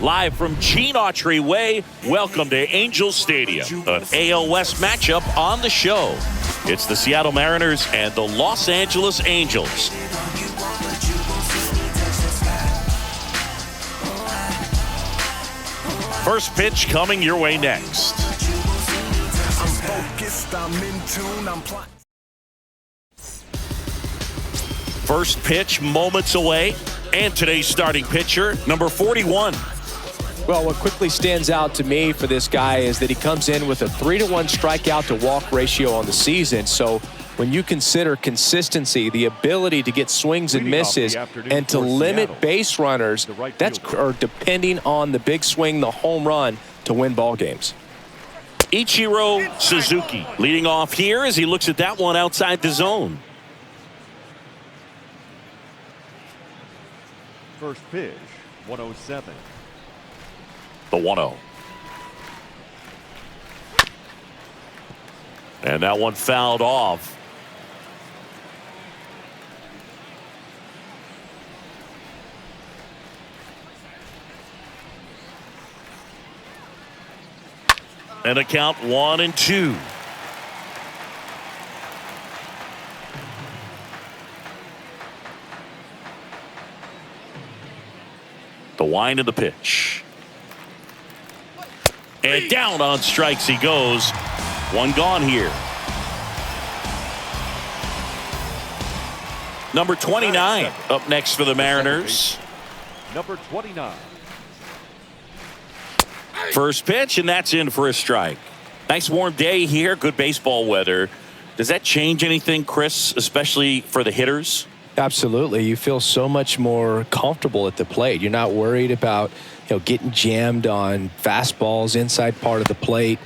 Live from Gene Autry Way, welcome to Angels Stadium, an AL West matchup on the show. It's the Seattle Mariners and the Los Angeles Angels. First pitch coming your way next. First pitch moments away, and today's starting pitcher, number 41. Well, what quickly stands out to me for this guy is that he comes in with a 3-to-1 strikeout to walk ratio on the season. So when you consider consistency, the ability to get swings and misses, and to limit base runners, that's depending on the big swing, the home run, to win ball games. Ichiro Suzuki leading off here as he looks at that one outside the zone. First pitch, 107. The 1-0. And that one fouled off. And a count 1-2. The wind of the pitch. And down on strikes he goes. One gone here. Number 29 up next for the Mariners. Number 29. First pitch, and that's in for a strike. Nice warm day here. Good baseball weather. Does that change anything, Chris, especially for the hitters? Absolutely. You feel so much more comfortable at the plate. You're not worried about, getting jammed on fastballs inside part of the plate.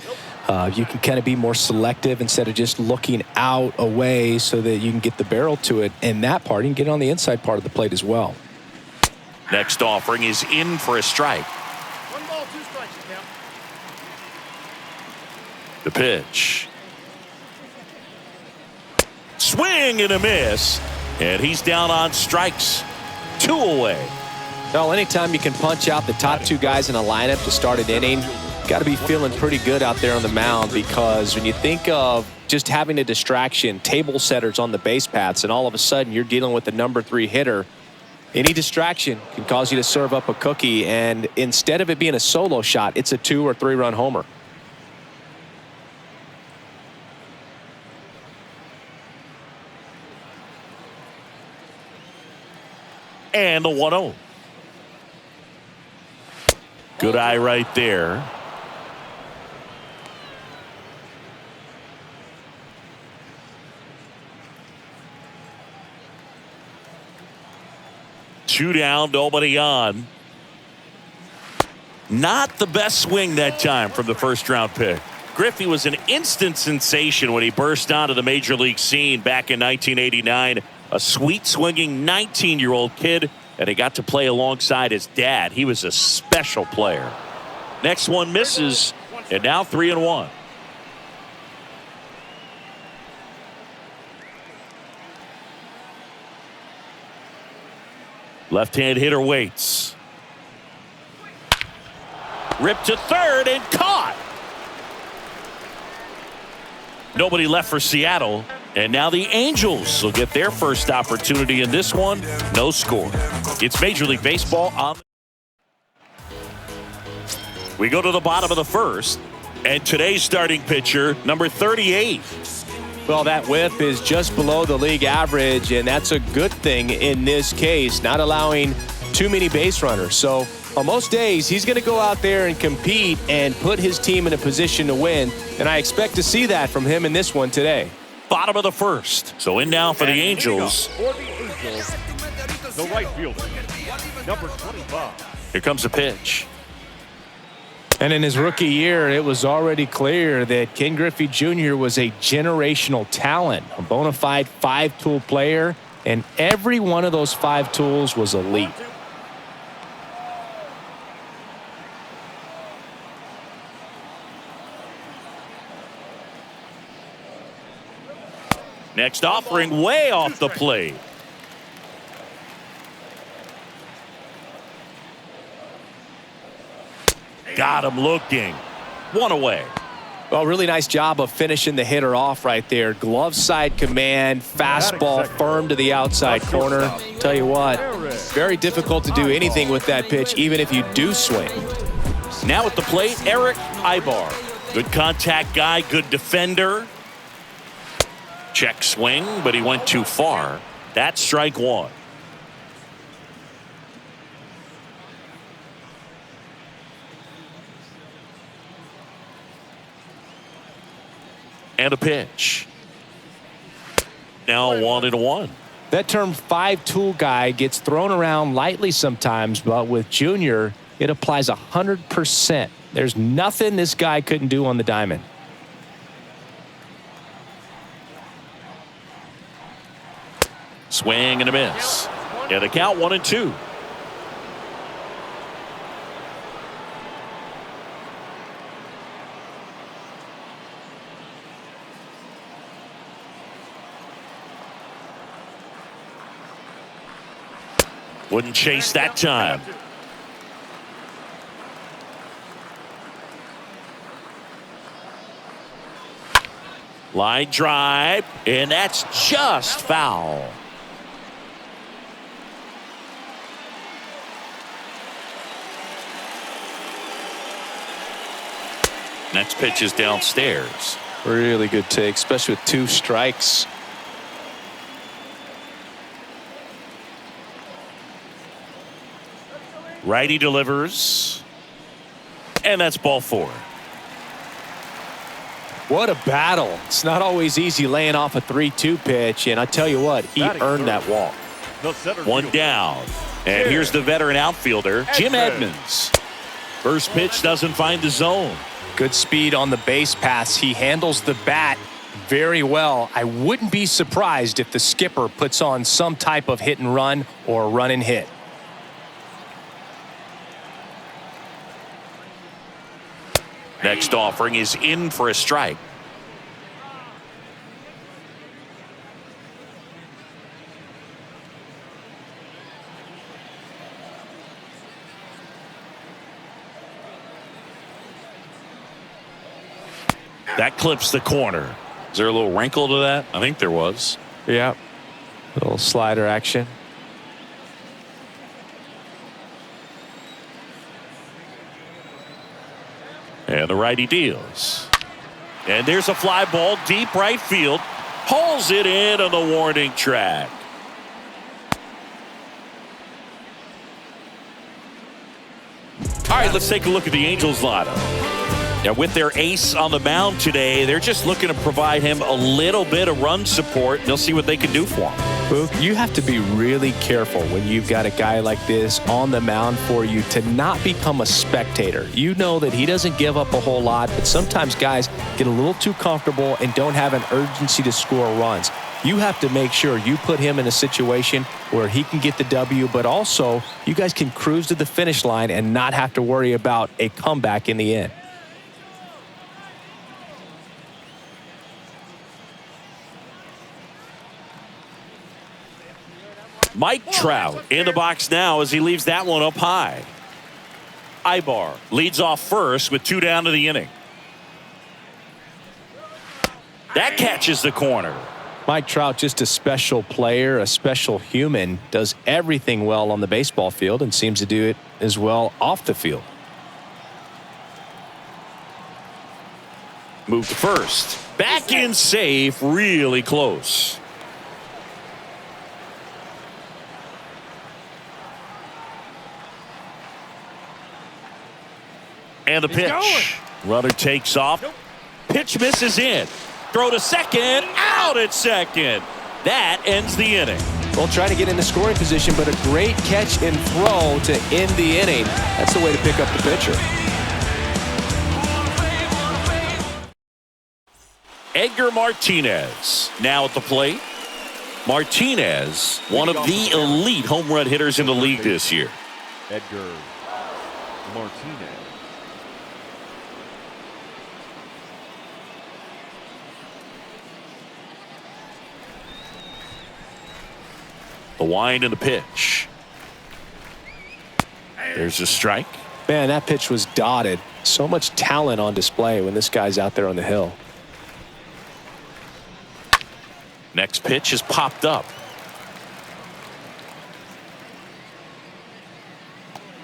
You can kind of be more selective instead of just looking out away so that you can get the barrel to it. And that part, you can get on the inside part of the plate as well. Next offering is in for a strike. 1 ball, 2 strikes, count. The pitch. Swing and a miss. And he's down on strikes. 2 away. Well, anytime you can punch out the top 2 guys in a lineup to start an inning, got to be feeling pretty good out there on the mound, because when you think of just having a distraction, table setters on the base paths, and all of a sudden you're dealing with the number 3 hitter, any distraction can cause you to serve up a cookie, and instead of it being a solo shot, it's a 2 or 3 run homer. And the 1-0. Good eye right there. Two down, nobody on. Not the best swing that time from the first round pick. Griffey was an instant sensation when he burst onto the major league scene back in 1989. A sweet swinging 19-year-old kid, and he got to play alongside his dad. He was a special player. Next one misses, and now 3-1. Left-hand hitter waits. Ripped to third and caught. Nobody left for Seattle. And now the Angels will get their first opportunity in this one. No score. It's Major League Baseball on. We go to the bottom of the first. And today's starting pitcher, number 38. Well, that whip is just below the league average, and that's a good thing in this case, not allowing too many base runners. So on most days, he's going to go out there and compete and put his team in a position to win. And I expect to see that from him in this one today. Bottom of the first. So in now for the Angels. For the Angels, the right fielder, number 25. Here comes a pitch. And in his rookie year, it was already clear that Ken Griffey Jr. was a generational talent, a bona fide 5-tool player, and every one of those 5 tools was elite. Next offering way off the plate. Got him looking. One away. Well, really nice job of finishing the hitter off right there. Glove side command, fastball firm to the outside corner. Tell you what, very difficult to do anything with that pitch, even if you do swing. Now at the plate, Eric Ibar. Good contact guy, good defender. Check swing, but he went too far. That's strike one. And a pitch. Now 1-1. That term five-tool guy gets thrown around lightly sometimes, but with Junior, it applies 100%. There's nothing this guy couldn't do on the diamond. Swing and a miss. And a count 1-2. Wouldn't chase that time. Line drive, and that's just foul. Next pitch is downstairs. Really good take, especially with 2 strikes. Righty delivers. And that's ball 4. What a battle. It's not always easy laying off a 3-2 pitch, and I tell you what, he earned that walk. One down. And here's the veteran outfielder, Jim Edmonds. First pitch doesn't find the zone. Good speed on the base paths. He handles the bat very well. I wouldn't be surprised if the skipper puts on some type of hit and run or run and hit. Next offering is in for a strike. That clips the corner. Is there a little wrinkle to that? I think there was. Yeah. Little slider action. And the righty deals. And there's a fly ball deep right field. Pulls it in on the warning track. All right, let's take a look at the Angels lineup. Now, with their ace on the mound today, they're just looking to provide him a little bit of run support. They'll see what they can do for him. Boog, you have to be really careful when you've got a guy like this on the mound for you to not become a spectator. You know that he doesn't give up a whole lot, but sometimes guys get a little too comfortable and don't have an urgency to score runs. You have to make sure you put him in a situation where he can get the W, but also you guys can cruise to the finish line and not have to worry about a comeback in the end. Mike Trout in the box now as he leaves that one up high. Ibar leads off first with 2 down to the inning. That catches the corner. Mike Trout, just a special player, a special human, does everything well on the baseball field and seems to do it as well off the field. Move to first. Back in safe, really close. And the pitch. Runner takes off. Pitch misses in. Throw to second. Out at second. That ends the inning. Well, trying to get in the scoring position, but a great catch and throw to end the inning. That's the way to pick up the pitcher. Edgar Martinez now at the plate. Martinez, one of the elite home run hitters in the league this year. Edgar Martinez. The wind and the pitch. There's a strike. Man, that pitch was dotted. So much talent on display when this guy's out there on the hill. Next pitch is popped up.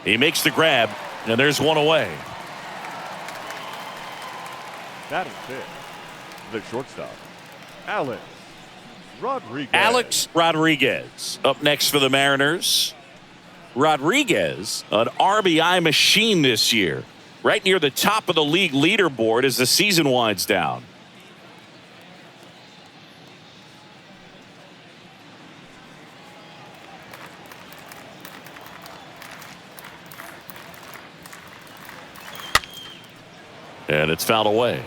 He makes the grab, and there's one away. Batting fifth, the shortstop, Alex Rodriguez. Alex Rodriguez up next for the Mariners. Rodriguez, an RBI machine this year, right near the top of the league leaderboard as the season winds down. And it's fouled away.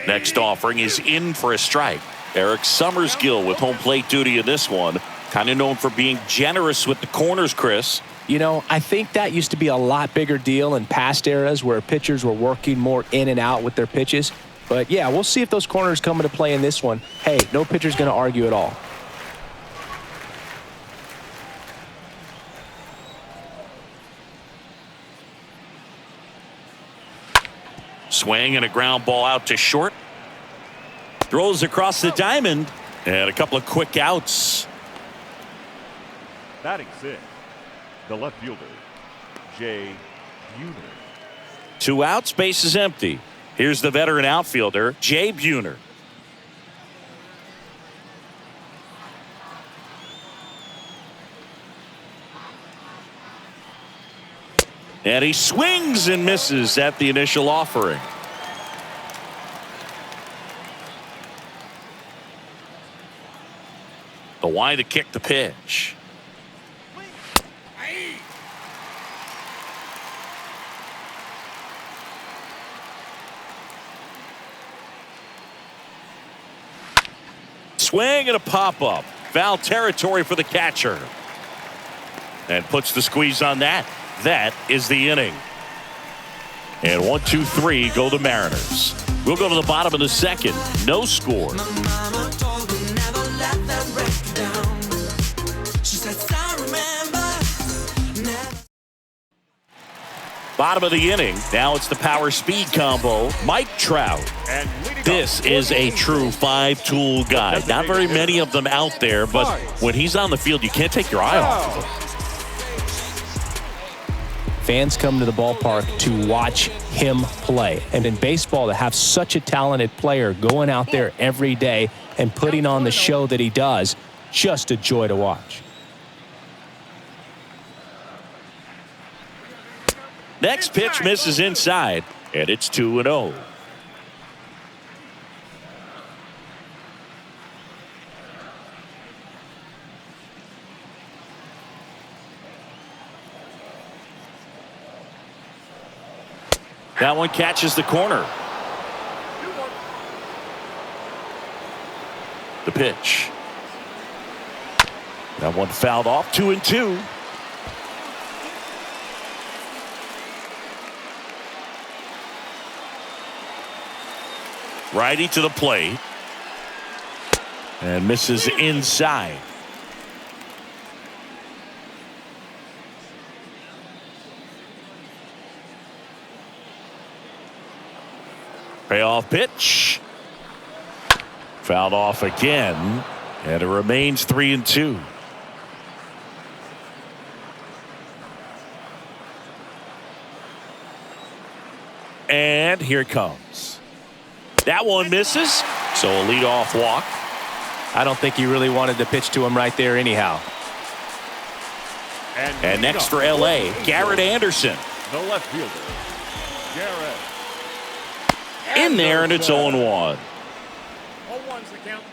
Next offering is in for a strike. Eric Summersgill with home plate duty in this one. Kind of known for being generous with the corners, Chris. You know, I think that used to be a lot bigger deal in past eras where pitchers were working more in and out with their pitches. But, yeah, we'll see if those corners come into play in this one. Hey, no pitcher's going to argue at all. Swing and a ground ball out to short. Throws across the diamond. And a couple of quick outs. Batting sixth, the left fielder, Jay Buhner. 2 outs, base is empty. Here's the veteran outfielder, Jay Buhner. And he swings and misses at the initial offering. The wide to kick the pitch. Swing and a pop-up. Foul territory for the catcher. And puts the squeeze on that. That is the inning. And 1, 2, 3 go the Mariners. We'll go to the bottom of the second. No score. Bottom of the inning. Now it's the power speed combo. Mike Trout. This is a true 5-tool guy. Not very many of them out there, but when he's on the field, you can't take your eye off of him. Fans come to the ballpark to watch him play. And in baseball, to have such a talented player going out there every day and putting on the show that he does, just a joy to watch. Next pitch misses inside, and it's 2-0. That one catches the corner. The pitch. That one fouled off. 2-2. Righty to the plate. And misses inside. Payoff pitch. Fouled off again. And it remains 3-2. And here it comes. That one misses. So a leadoff walk. I don't think he really wanted to pitch to him right there anyhow. And next for LA, Garrett Anderson. The left fielder, Garrett. In there, and it's 0-1. 0-1's the count.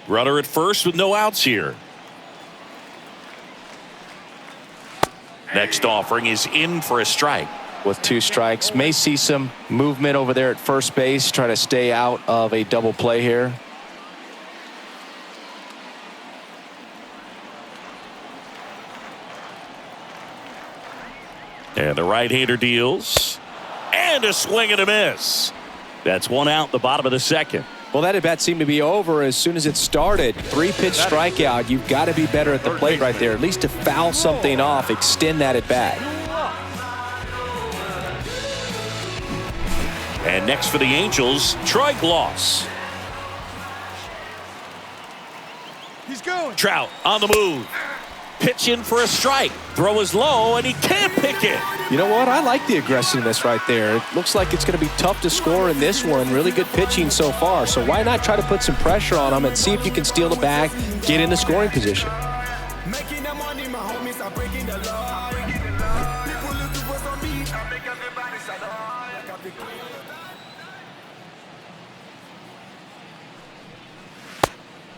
Runner at first with no outs here. Next offering is in for a strike. With 2 strikes, may see some movement over there at first base, try to stay out of a double play here. And the right-hander deals. And a swing and a miss. That's one out in the bottom of the second. Well, that at-bat seemed to be over as soon as it started. 3-pitch strikeout. You've got to be better at the plate right there, at least to foul something off, extend that at-bat. And next for the Angels, Troy Gloss. He's going. Trout on the move. Pitch in for a strike. Throw is low, and he can't pick it. You know what? I like the aggressiveness right there. It looks like it's going to be tough to score in this one. Really good pitching so far. So why not try to put some pressure on him and see if you can steal the bag, get in the scoring position.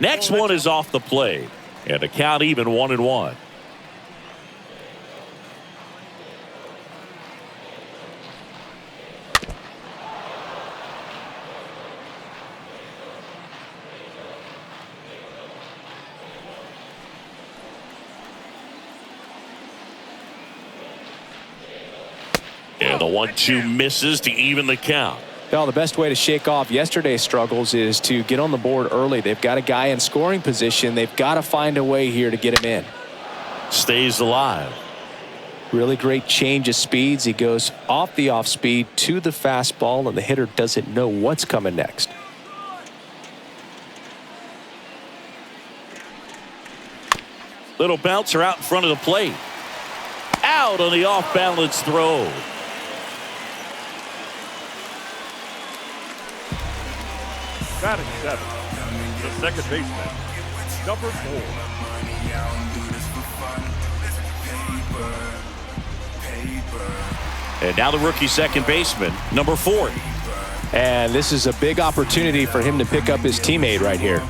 Next one is off the plate. And the count even 1-1. And the 1-2 misses to even the count. Well, the best way to shake off yesterday's struggles is to get on the board early. They've got a guy in scoring position. They've got to find a way here to get him in. Stays alive. Really great change of speeds. He goes off the off speed to the fastball, and the hitter doesn't know what's coming next. Little bouncer out in front of the plate. Out on the off-balance throw. Batting seventh, the second baseman, number 4. And now the rookie second baseman, number 4. And this is a big opportunity for him to pick up his teammate right here.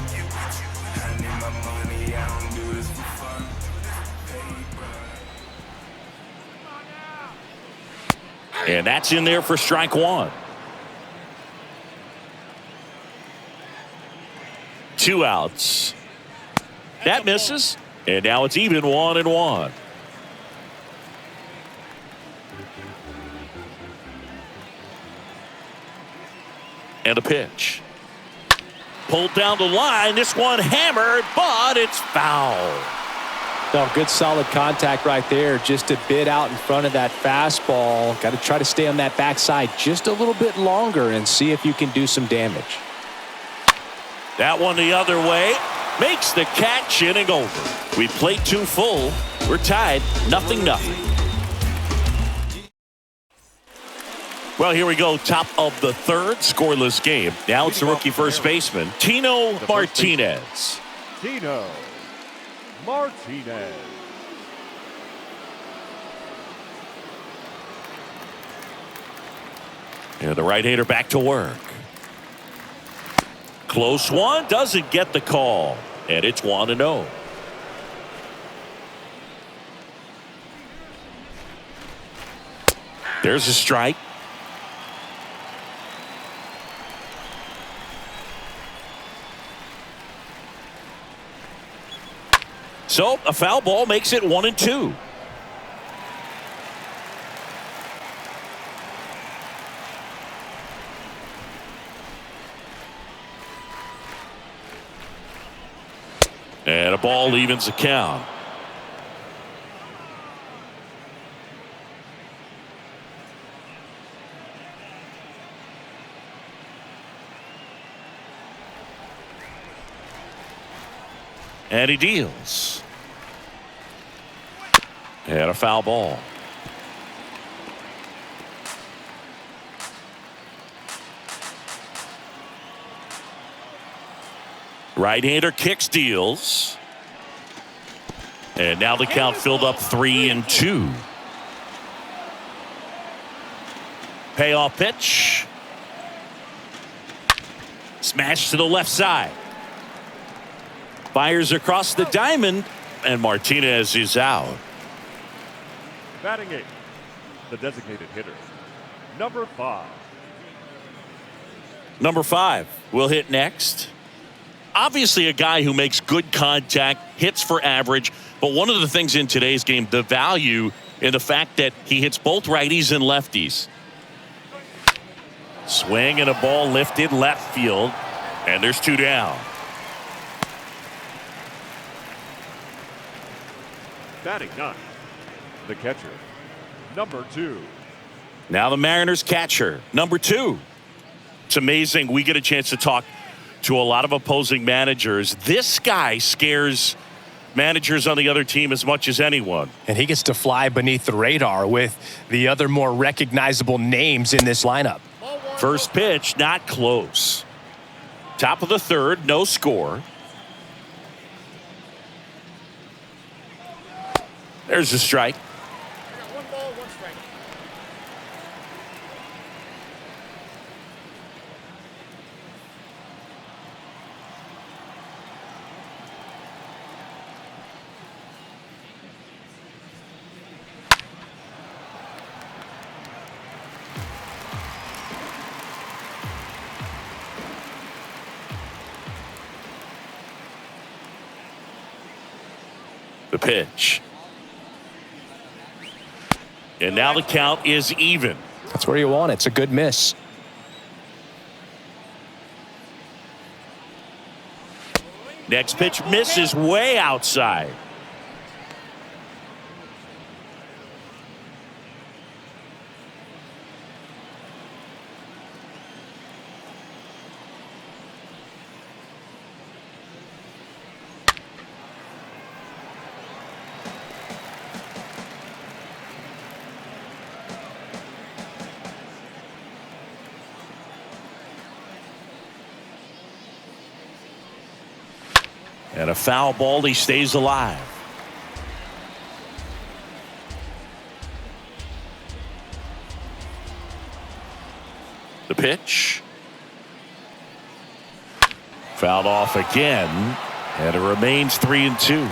And that's in there for strike one. 2 outs. That misses. And now it's even 1-1. And a pitch. Pulled down the line. This one hammered, but it's foul. No, good solid contact right there. Just a bit out in front of that fastball. Got to try to stay on that backside just a little bit longer and see if you can do some damage. That one the other way. Makes the catch, inning over. We played 2 full. We're tied 0-0. Well, here we go. Top of the third. Scoreless game. Now it's the rookie first baseman, Tino Martinez. Tino Martinez. And the right-hander back to work. Close one. Doesn't get the call. And it's 1-0. There's a strike. So a foul ball makes it 1-2. And a ball evens the count. And he deals. And a foul ball. Right-hander kicks, deals. And now the count filled up 3-2. Payoff pitch. Smash to the left side. Fires across the diamond, and Martinez is out. Batting 8, the designated hitter, number 5. Number 5 will hit next. Obviously a guy who makes good contact, hits for average, but one of the things in today's game, the value in the fact that he hits both righties and lefties. Swing and a ball lifted left field, and there's 2 down. Batting 9, the catcher, number 2. Now the Mariners catcher, number 2. It's amazing. We get a chance to talk to a lot of opposing managers. This guy scares managers on the other team as much as anyone. And he gets to fly beneath the radar with the other more recognizable names in this lineup. First pitch, not close. Top of the 3rd, no score. There's a strike. The pitch. And now the count is even. That's where you want it. It's a good miss. Next pitch misses way outside. And a foul ball, he stays alive. The pitch. Fouled off again, and it remains 3-2.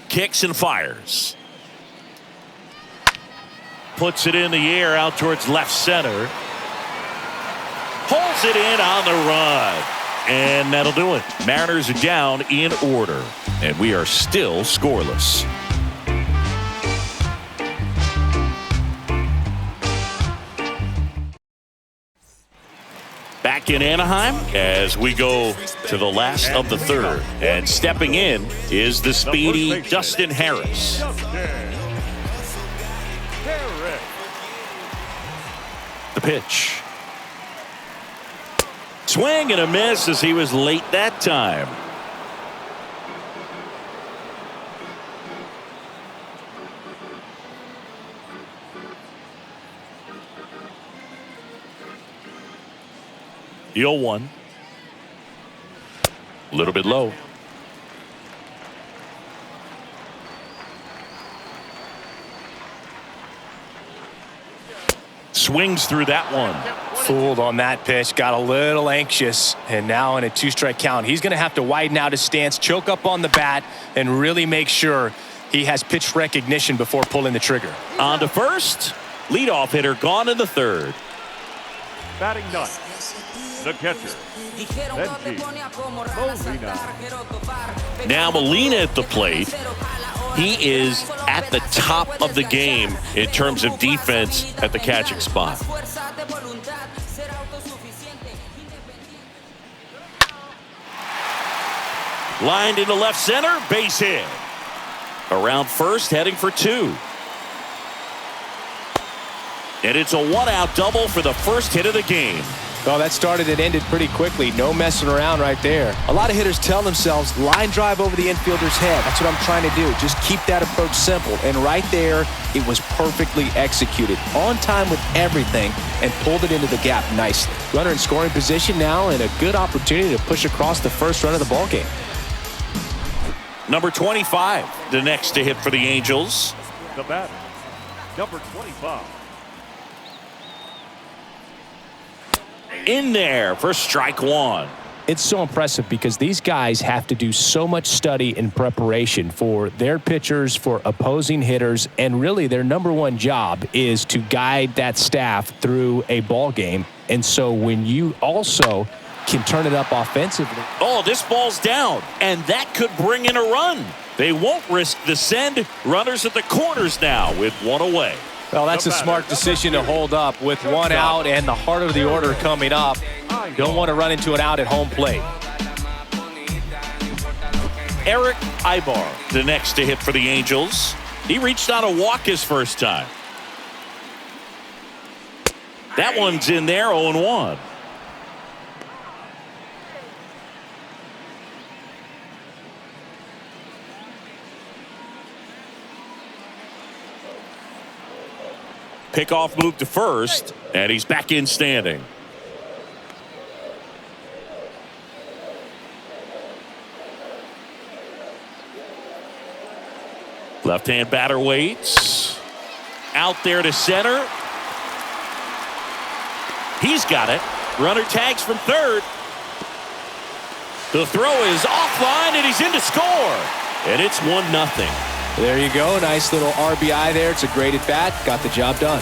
Kicks and fires. Puts it in the air out towards left center. Pulls it in on the run. And that'll do it. Mariners are down in order. And we are still scoreless. Back in Anaheim as we go to the last of the 3rd. And stepping in is the speedy Dustin Harris. The pitch. Swing and a miss as he was late that time. The 0-1. A little bit low. Swings through that one. Fooled on that pitch, got a little anxious, and now in a 2-strike count, he's going to have to widen out his stance, choke up on the bat, and really make sure he has pitch recognition before pulling the trigger. On to first. Leadoff hitter gone in the 3rd. Batting 9, the catcher, Molina. Now Molina at the plate. He is at the top of the game in terms of defense at the catching spot. Lined into left center, base hit. Around first, heading for 2. And it's a 1-out double for the first hit of the game. Well, that started and ended pretty quickly. No messing around right there. A lot of hitters tell themselves, line drive over the infielder's head. That's what I'm trying to do. Just keep that approach simple. And right there, it was perfectly executed. On time with everything and pulled it into the gap nicely. Runner in scoring position now and a good opportunity to push across the first run of the ballgame. Number 25, the next to hit for the Angels. The batter, number 25. In there for strike 1. It's so impressive because these guys have to do so much study and preparation for their pitchers, for opposing hitters, and really their number one job is to guide that staff through a ball game. And so when you also can turn it up offensively. Oh, this ball's down, and that could bring in a run. They won't risk the send. Runners at the corners now with one away. Well, that's a smart decision to hold up with one out and the heart of the order coming up. Don't want to run into an out at home plate. Eric Ibar, the next to hit for the Angels. He reached out a walk his first time. That one's in there, 0-1. Pickoff move to first, and he's back in standing. Left-hand batter waits. Out there to center. He's got it. Runner tags from third. The throw is offline, and he's in to score. And it's 1-0. There you go. Nice little RBI there. It's a great at bat. Got the job done.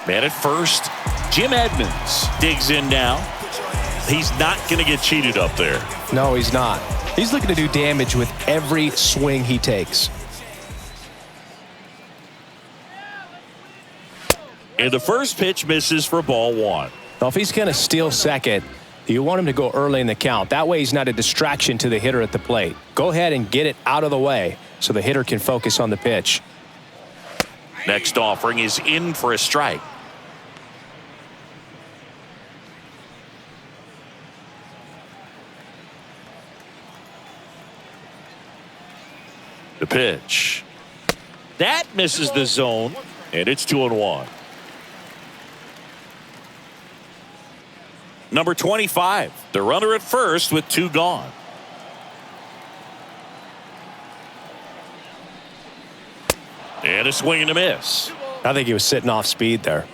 Man at first. Jim Edmonds digs in now. He's not going to get cheated up there. No, he's not. He's looking to do damage with every swing he takes. And the first pitch misses for ball one. Well, if he's going to steal second, you want him to go early in the count. That way he's not a distraction to the hitter at the plate. Go ahead and get it out of the way so the hitter can focus on the pitch. Next offering is in for a strike. The pitch. That misses the zone, and it's 2-1. Number 25, the runner at first with two gone. And a swing and a miss. I think he was sitting off speed there.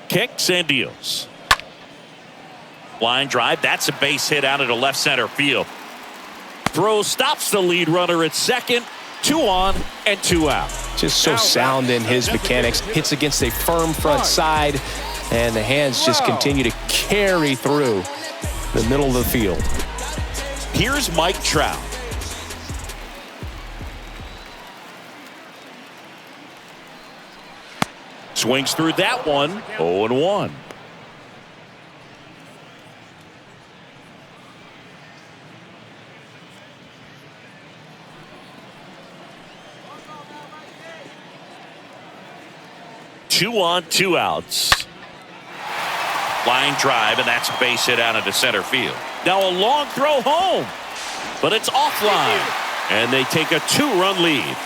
Kicks and deals. Line drive. That's a base hit out into left center field. Throw stops the lead runner at second. 2 on and 2 out. Just so sound in his mechanics. Hits against a firm front side, and the hands just continue to carry through the middle of the field. Here's Mike Trout. Swings through that one. 0-1. Two on, 2 outs. Line drive, and that's a base hit out into center field. Now a long throw home, but it's offline, and they take a 2-run lead.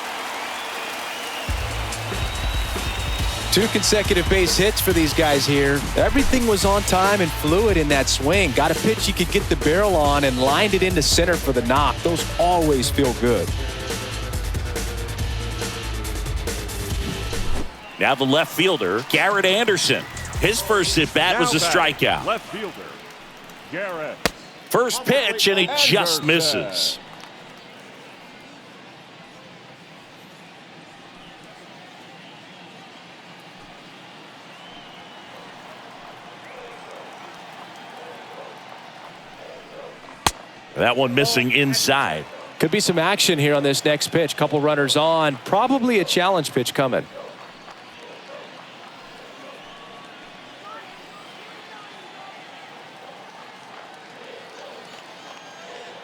2 consecutive base hits for these guys here. Everything was on time and fluid in that swing. Got a pitch he could get the barrel on and lined it into center for the knock. Those always feel good. Now the left fielder, Garrett Anderson. His first at bat was a strikeout. Left fielder, Garrett. First pitch, and he just misses. That one missing inside. Could be some action here on this next pitch. Couple runners on. Probably a challenge pitch coming.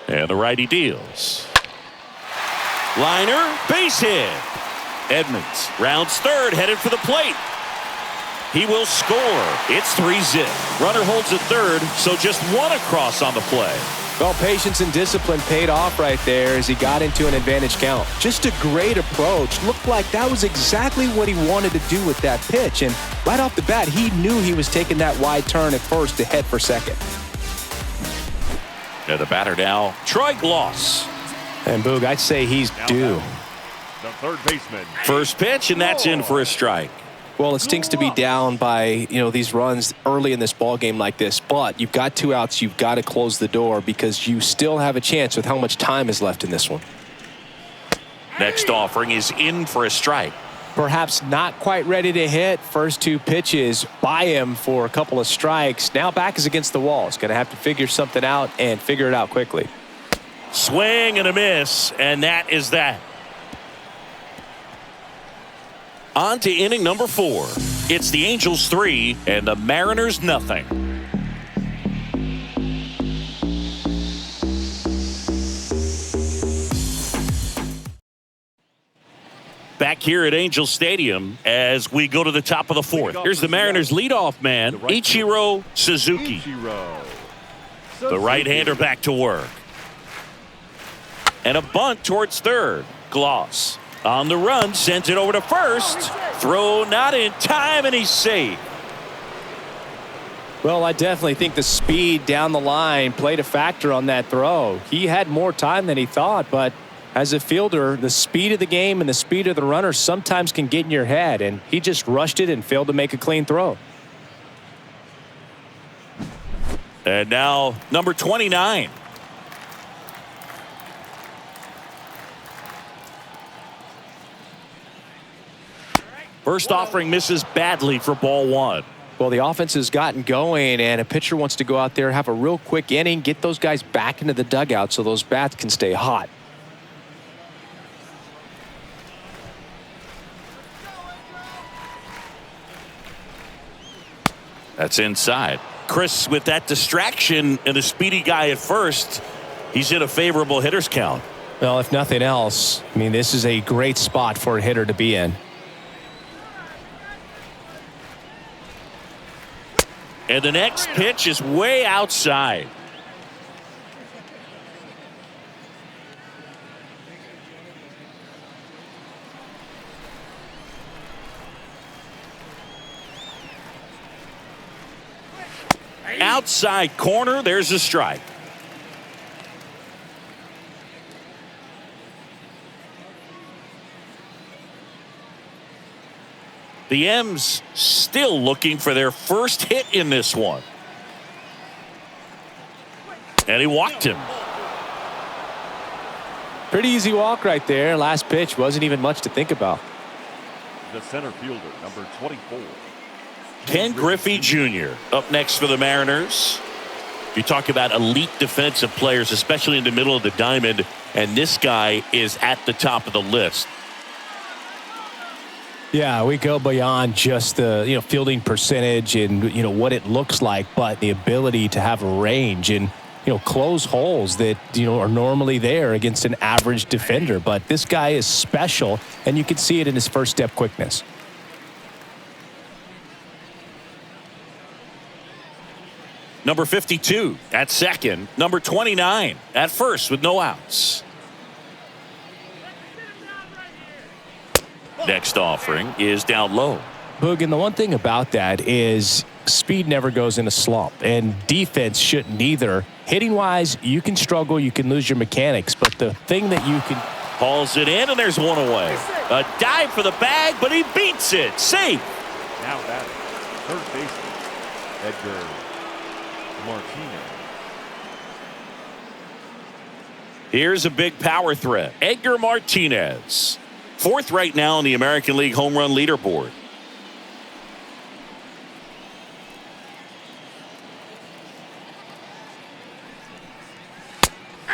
And the righty deals. Liner, base hit. Edmonds rounds third, headed for the plate. He will score. It's 3-zip. Runner holds at third, so just 1 across on the play. Well, patience and discipline paid off right there as he got into an advantage count. Just a great approach. Looked like that was exactly what he wanted to do with that pitch. And right off the bat, he knew he was taking that wide turn at first to head for second. Yeah, the batter now, Troy Gloss. And Boog, I'd say he's due. The third baseman. First pitch, and that's in for a strike. Well, it stinks to be down by, these runs early in this ball game like this, but you've got 2 outs. You've got to close the door because you still have a chance with how much time is left in this one. Next offering is in for a strike. Perhaps not quite ready to hit. First 2 pitches by him for a couple of strikes. Now back is against the wall. He's going to have to figure something out and figure it out quickly. Swing and a miss, and that is that. On to inning number 4. It's the Angels 3 and the Mariners nothing. Back here at Angel Stadium as we go to the top of the 4th. Here's the Mariners leadoff man, Ichiro Suzuki. The right-hander back to work. And a bunt towards third. Gloss on the run, sends it over to first. Throw not in time, and he's safe. Well, I definitely think the speed down the line played a factor on that throw. He had more time than he thought, but as a fielder, the speed of the game and the speed of the runner sometimes can get in your head, and he just rushed it and failed to make a clean throw. And now number 29. First offering misses badly for ball 1. Well, the offense has gotten going, and a pitcher wants to go out there, have a real quick inning, get those guys back into the dugout so those bats can stay hot. That's inside. Chris, with that distraction and a speedy guy at first, he's in a favorable hitter's count. Well, if nothing else, this is a great spot for a hitter to be in. And the next pitch is way outside. Outside corner, there's a strike. The M's still looking for their first hit in this one. And he walked him. Pretty easy walk right there. Last pitch wasn't even much to think about. The center fielder, number 24. Ken Griffey Jr. up next for the Mariners. You talk about elite defensive players, especially in the middle of the diamond, and this guy is at the top of the list. Yeah, we go beyond just the fielding percentage and what it looks like, but the ability to have range and close holes that are normally there against an average defender. But this guy is special, and you can see it in his first step quickness. Number 52 at second. Number 29 at first with no outs. Next offering is down low. Boog, and the one thing about that is speed never goes in a slump, and defense shouldn't either. Hitting-wise, you can struggle, you can lose your mechanics, but the thing that you can... Hauls it in, and there's one away. A dive for the bag, but he beats it. Safe. Now batting, third baseman, Edgar Martinez. Here's a big power threat. Edgar Martinez. 4th right now in the American League home run leaderboard.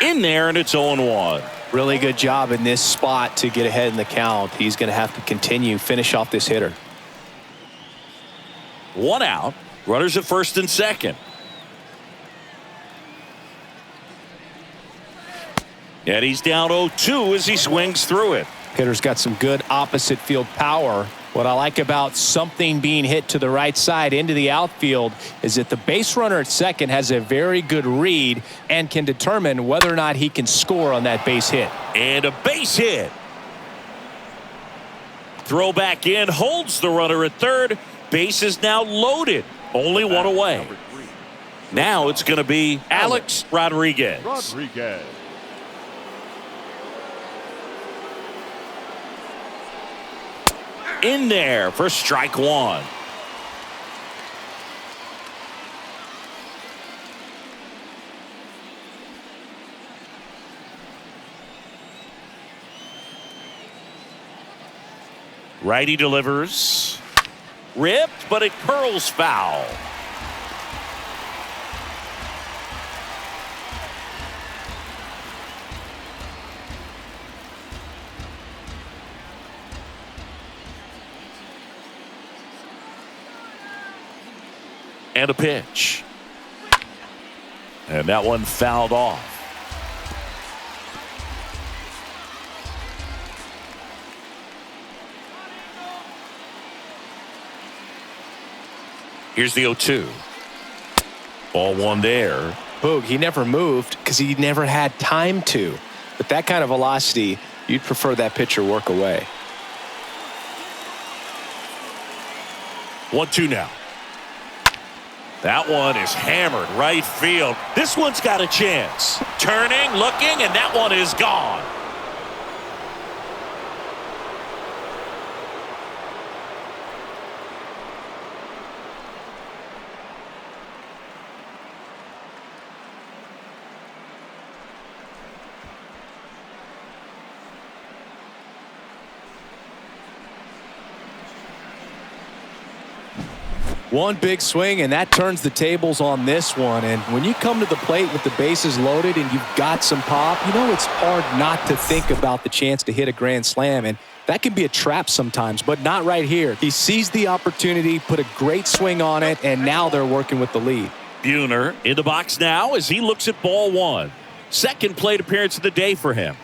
In there, and it's 0-1. Really good job in this spot to get ahead in the count. He's going to have to finish off this hitter. 1 out. Runners at first and second. And he's down 0-2 as he swings through it. Hitter's got some good opposite field power. What I like about something being hit to the right side into the outfield is that the base runner at second has a very good read and can determine whether or not he can score on that base hit. And a base hit. Throw back in, holds the runner at third. Base is now loaded. Only 1 away. Now it's going to be Alex Rodriguez. In there for strike one. Righty delivers. Ripped, but it curls foul. And a pitch. And that one fouled off. Here's the 0-2. Ball one there. Boog, he never moved because he never had time to. But that kind of velocity, you'd prefer that pitcher work away. 1-2 now. That one is hammered right field. This one's got a chance. Turning, looking, and that one is gone. One big swing, and that turns the tables on this one. And when you come to the plate with the bases loaded and you've got some pop, you know it's hard not to think about the chance to hit a grand slam. And that can be a trap sometimes, but not right here. He seized the opportunity, put a great swing on it, and now they're working with the lead. Buhner in the box now as he looks at ball one. Second plate appearance of the day for him.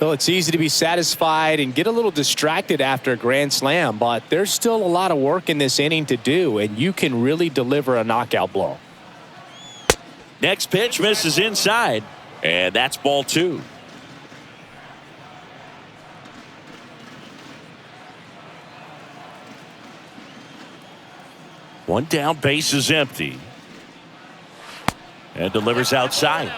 Well, it's easy to be satisfied and get a little distracted after a grand slam, but there's still a lot of work in this inning to do, and you can really deliver a knockout blow. Next pitch misses inside, and that's ball two. One down, base is empty. And delivers outside.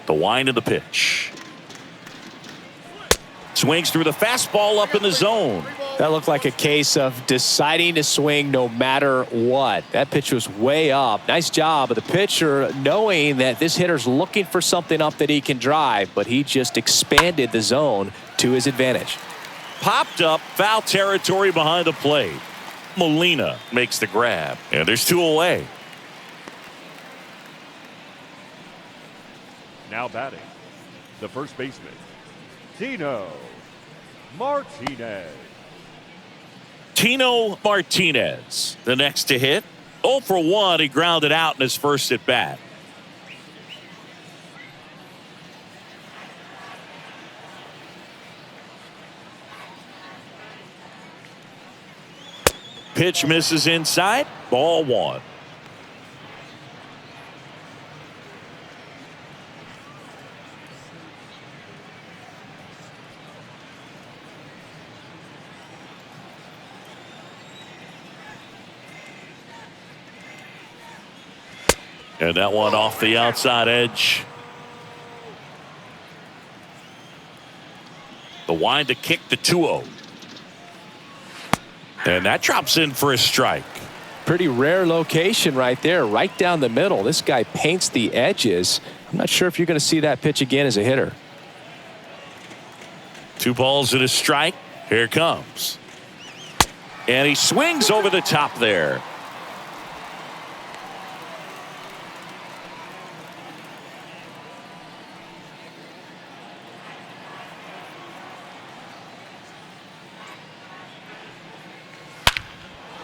The wind of the pitch. Swings through the fastball up in the zone. That looked like a case of deciding to swing no matter what. That pitch was way up. Nice job of the pitcher knowing that this hitter's looking for something up that he can drive, but he just expanded the zone to his advantage. Popped up, foul territory behind the plate. Molina makes the grab, and there's two away. Now batting, the first baseman, Tino Martinez. Tino Martinez, the next to hit. 0 for 1, he grounded out in his first at bat. Pitch misses inside, ball one. And that one off the outside edge. The wind to kick the 2-0. And that drops in for a strike. Pretty rare location right there, right down the middle. This guy paints the edges. I'm not sure if you're going to see that pitch again as a hitter. 2 balls and a strike. Here it comes. And he swings over the top there.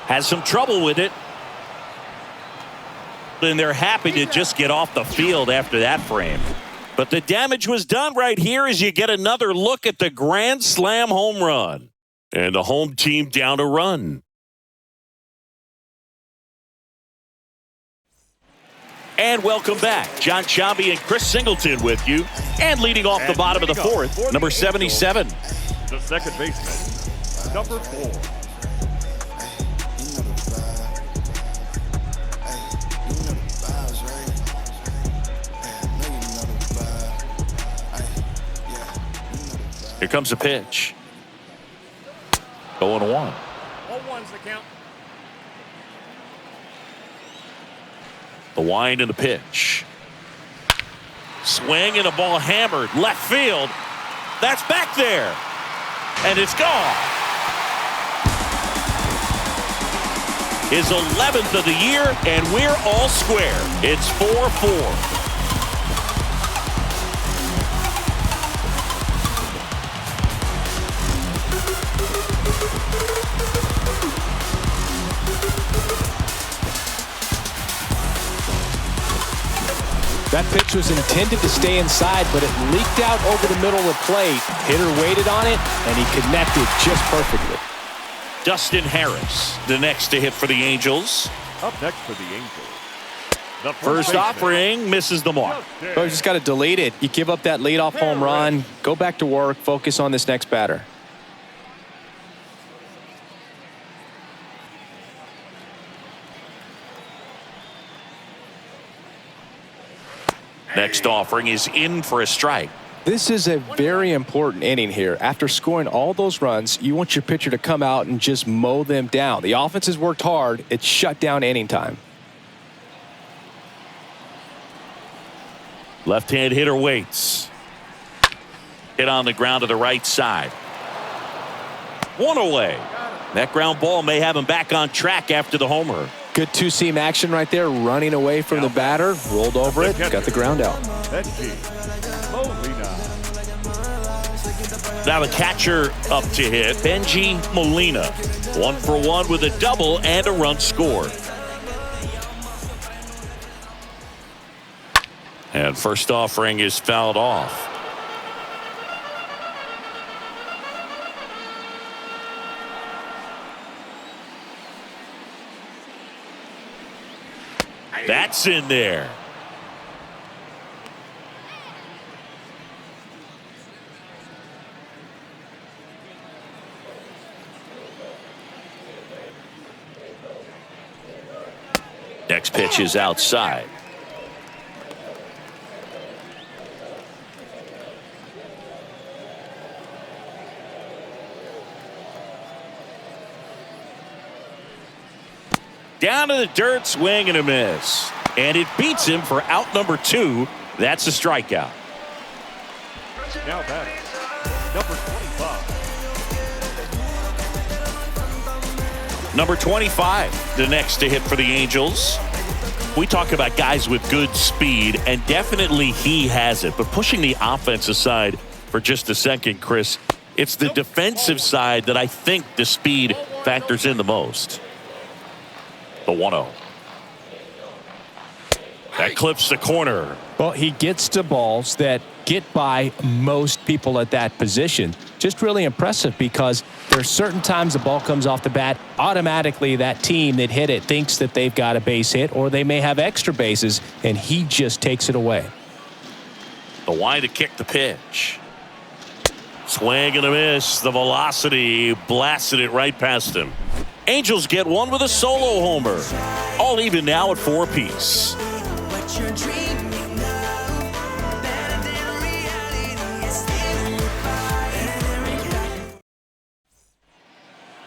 Has some trouble with it. And they're happy to just get off the field after that frame. But the damage was done right here as you get another look at the grand slam home run. And the home team down a run. And welcome back. John Sciambi and Chris Singleton with you. And leading off the bottom of the fourth, number 77. The second baseman, number 4. Here comes a pitch. 0-1. 0-1's the count. The wind and the pitch. Swing and a ball hammered. Left field. That's back there. And it's gone. His 11th of the year, and we're all square. It's 4-4. That pitch was intended to stay inside, but it leaked out over the middle of the plate. Hitter waited on it, and he connected just perfectly. Dustin Harris, the next to hit for the Angels. Up next for the Angels. The First offering misses the mark. Oh, you just got to delete it. You give up that leadoff home run, go back to work, focus on this next batter. Next offering is in for a strike. This is a very important inning here. After scoring all those runs, you want your pitcher to come out and just mow them down. The offense has worked hard. It's shut down inning time. Left-hand hitter waits. Hit on the ground to the right side. One away. That ground ball may have him back on track after the homer. Good two-seam action right there, running away from the batter, rolled over it, got the ground out. Now the catcher up to hit, Benji Molina. 1 for 1 with a double and a run scored. And first offering is fouled off. That's in there. Next pitch is outside. Down to the dirt, swing and a miss. And it beats him for out number 2. That's a strikeout. Now batting, number 25. Number 25, the next to hit for the Angels. We talk about guys with good speed, and definitely he has it. But pushing the offense aside for just a second, Chris, it's the defensive side that I think the speed factors in the most. The 1-0. That clips the corner. Well, he gets to balls that get by most people at that position. Just really impressive because there's certain times the ball comes off the bat, automatically that team that hit it thinks that they've got a base hit or they may have extra bases, and he just takes it away. The wind to kick the pitch. Swing and a miss. The velocity blasted it right past him. Angels get one with a solo homer. All even now at 4 apiece.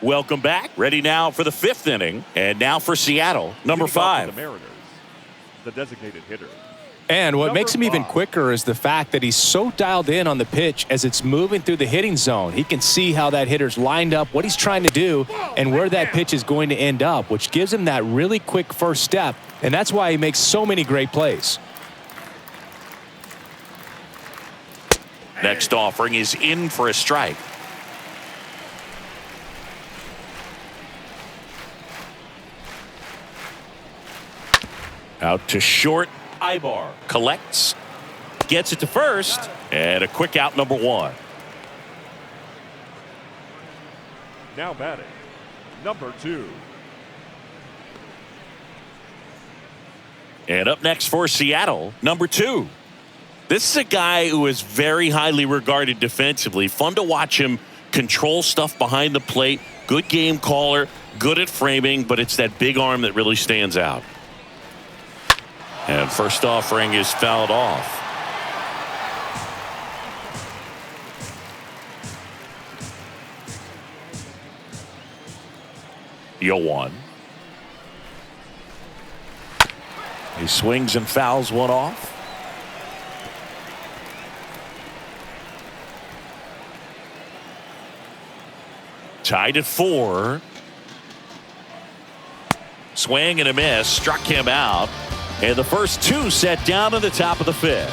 Welcome back. Ready now for the 5th inning. And now for Seattle, number 5. The Mariners, the designated hitter. And what makes him even quicker is the fact that he's so dialed in on the pitch as it's moving through the hitting zone. He can see how that hitter's lined up, what he's trying to do, and where that pitch is going to end up, which gives him that really quick first step. And that's why he makes so many great plays. Next offering is in for a strike. Out to short. Ibar collects, gets it to first, and a quick out, number 1. Now batting, number 2. And up next for Seattle, number 2. This is a guy who is very highly regarded defensively. Fun to watch him control stuff behind the plate. Good game caller, good at framing, but it's that big arm that really stands out. And first offering is fouled off. The 0-1. He swings and fouls one off. Tied at 4. Swing and a miss. Struck him out. And the first 2 set down in the top of the 5th.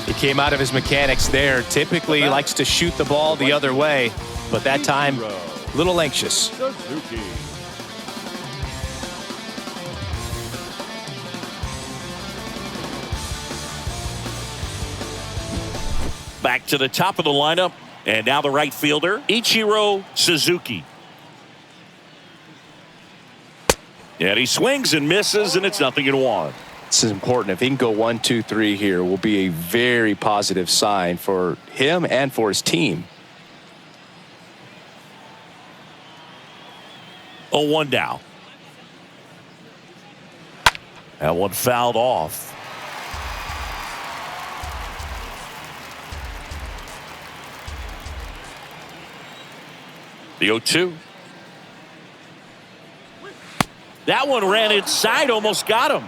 He came out of his mechanics there. Typically, he likes to shoot the ball the other way, but that time, a little anxious. Suzuki. Back to the top of the lineup. And now the right fielder, Ichiro Suzuki. And he swings and misses, and it's 0-1. This is important. If he can go 1, 2, 3 here, will be a very positive sign for him and for his team. 0-1 now. That one fouled off. The 0-2. That one ran inside, almost got him.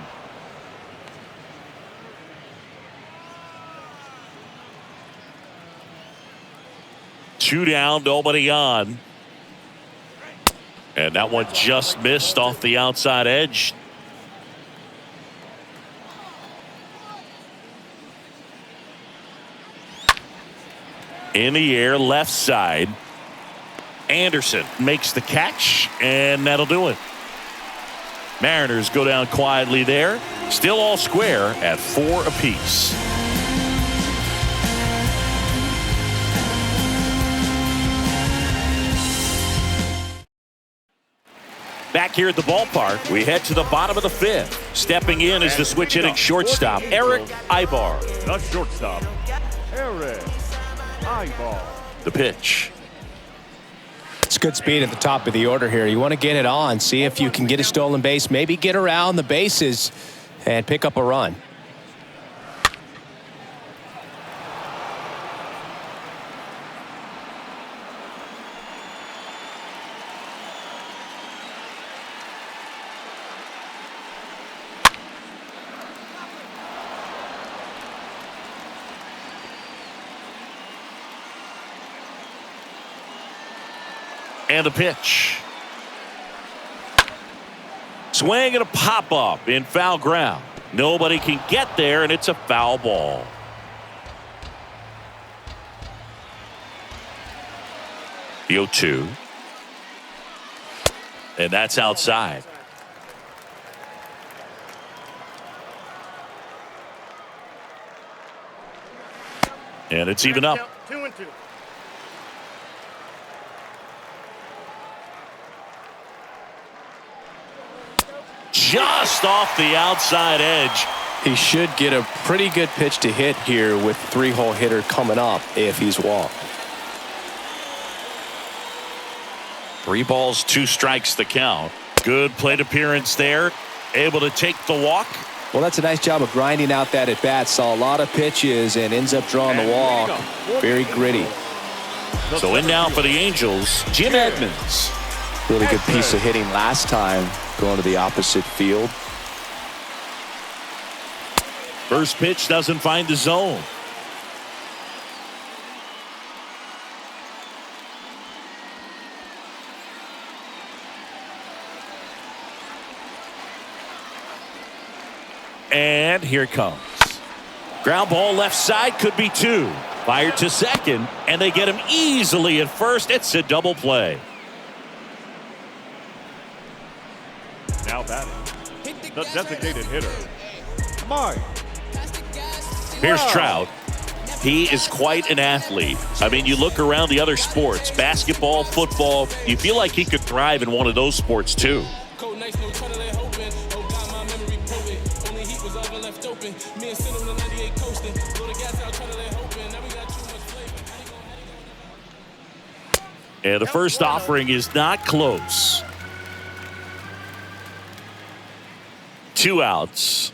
Two down, nobody on. And that one just missed off the outside edge. In the air, left side. Anderson makes the catch, and that'll do it. Mariners go down quietly there. Still all square at 4 apiece. Back here at the ballpark, we head to the bottom of the 5th. Stepping in is the switch hitting shortstop, Eric Ibar. The shortstop, Eric Ibar. The pitch. It's good speed at the top of the order here. You want to get it on, see if you can get a stolen base, maybe get around the bases and pick up a run. And the pitch. Swing and a pop-up in foul ground. Nobody can get there, and it's a foul ball. The 0-2. And that's outside. And it's even up. 2-2. Just off the outside edge. He should get a pretty good pitch to hit here with 3-hole hitter coming up if he's walked. 3 balls, 2 strikes the count. Good plate appearance there. Able to take the walk. Well, that's a nice job of grinding out that at bat. Saw a lot of pitches and ends up drawing the walk. Very gritty. So in now for the Angels, Jim Edmonds. Really good piece of hitting last time, going to the opposite field. First pitch doesn't find the zone. And here it comes. Ground ball left side, could be 2. Fired to second, and they get him easily at first. It's a double play. Now batting, the designated hitter, Mike. Here's Trout. He is quite an athlete. I mean, you look around the other sports, basketball, football, you feel like he could thrive in one of those sports too. And the first offering is not close. 2 outs.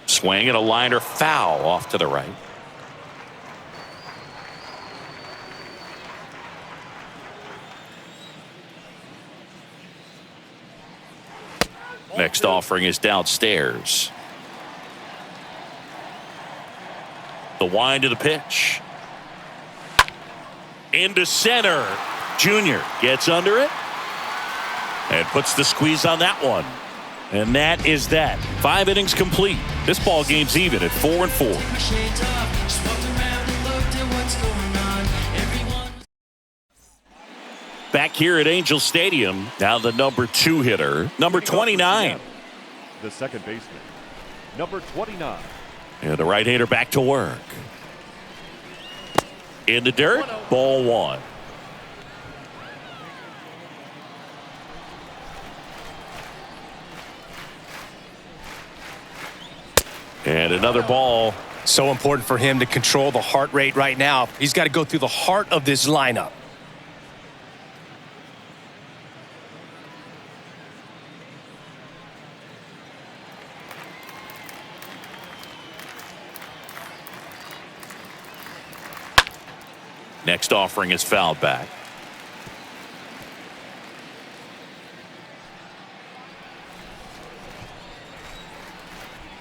Swing and a liner foul off to the right. Next offering is downstairs. The wind to the pitch. Into center. Junior gets under it and puts the squeeze on that one. And that is that. 5 innings complete. This ball game's even at 4-4. Back here at Angel Stadium, now the number 2 hitter, number 29. The second baseman, number 29. And the right-hander back to work. In the dirt, ball 1. And another ball. So important for him to control the heart rate right now. He's got to go through the heart of this lineup. Next offering is fouled back.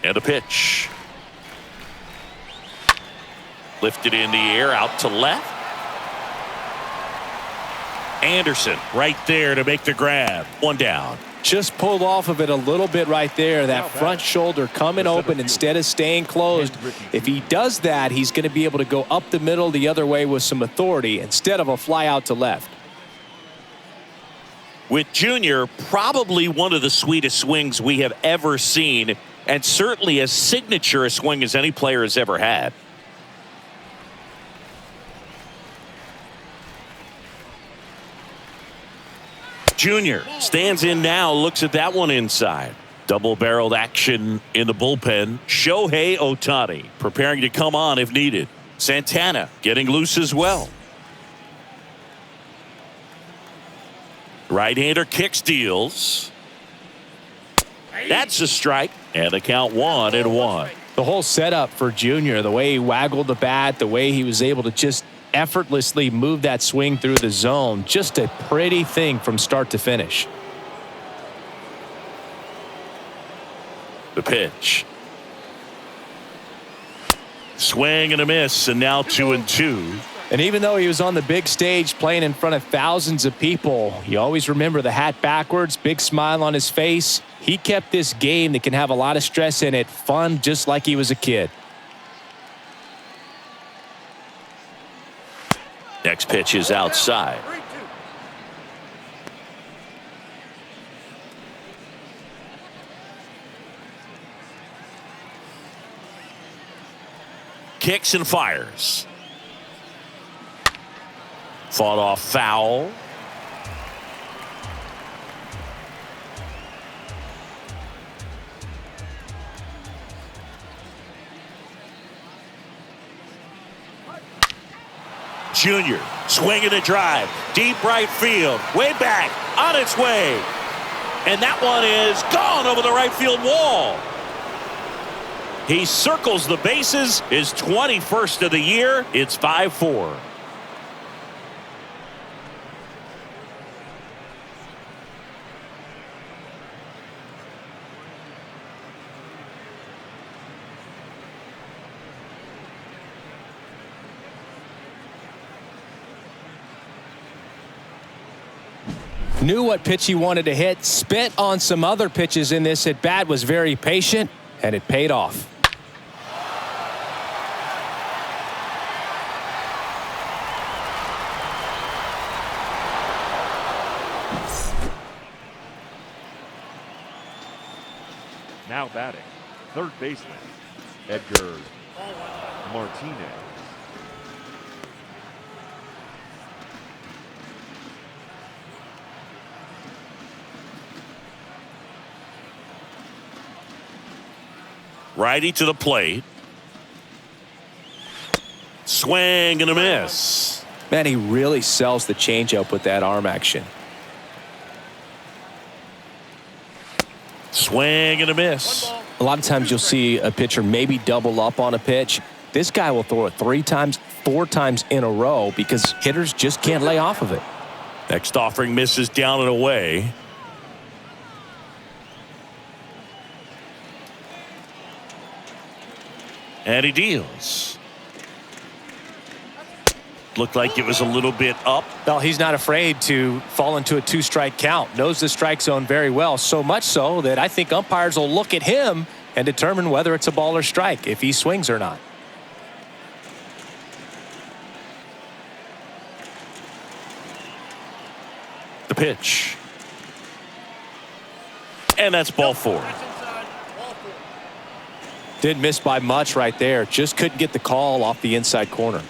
And a pitch. Lifted in the air, out to left. Anderson right there to make the grab. 1 down. Just pulled off of it a little bit right there. That front shoulder coming open instead of staying closed. If he does that, he's going to be able to go up the middle the other way with some authority instead of a fly out to left. With Junior, probably one of the sweetest swings we have ever seen, and certainly as signature a swing as any player has ever had. Junior stands in now, looks at that one inside. Double-barreled action in the bullpen. Shohei Ohtani preparing to come on if needed. Santana getting loose as well. Right-hander kick steals. That's a strike. And the count 1-1. The whole setup for Junior, the way he waggled the bat, the way he was able to just effortlessly move that swing through the zone, just a pretty thing from start to finish. The pitch. Swing and a miss, and now 2-2. And even though he was on the big stage playing in front of thousands of people, you always remember the hat backwards, big smile on his face. He kept this game that can have a lot of stress in it fun, just like he was a kid. Next pitch is outside. Kicks and fires. Fought off foul. Junior swinging a drive. Deep right field. Way back. On its way. And that one is gone over the right field wall. He circles the bases. His 21st of the year. It's 5-4. Knew what pitch he wanted to hit, spent on some other pitches in this at bat, was very patient, and it paid off. Now batting, third baseman, Edgar Martinez. Righty to the plate. Swing and a miss. Man, he really sells the changeup with that arm action. Swing and a miss. A lot of times you'll see a pitcher maybe double up on a pitch. This guy will throw it 3 times, 4 times in a row because hitters just can't lay off of it. Next offering misses down and away. And he deals. Looked like it was a little bit up. Well, he's not afraid to fall into a 2-strike count. Knows the strike zone very well. So much so that I think umpires will look at him and determine whether it's a ball or strike, if he swings or not. The pitch. And that's ball 4. Didn't miss by much right there. Just couldn't get the call off the inside corner.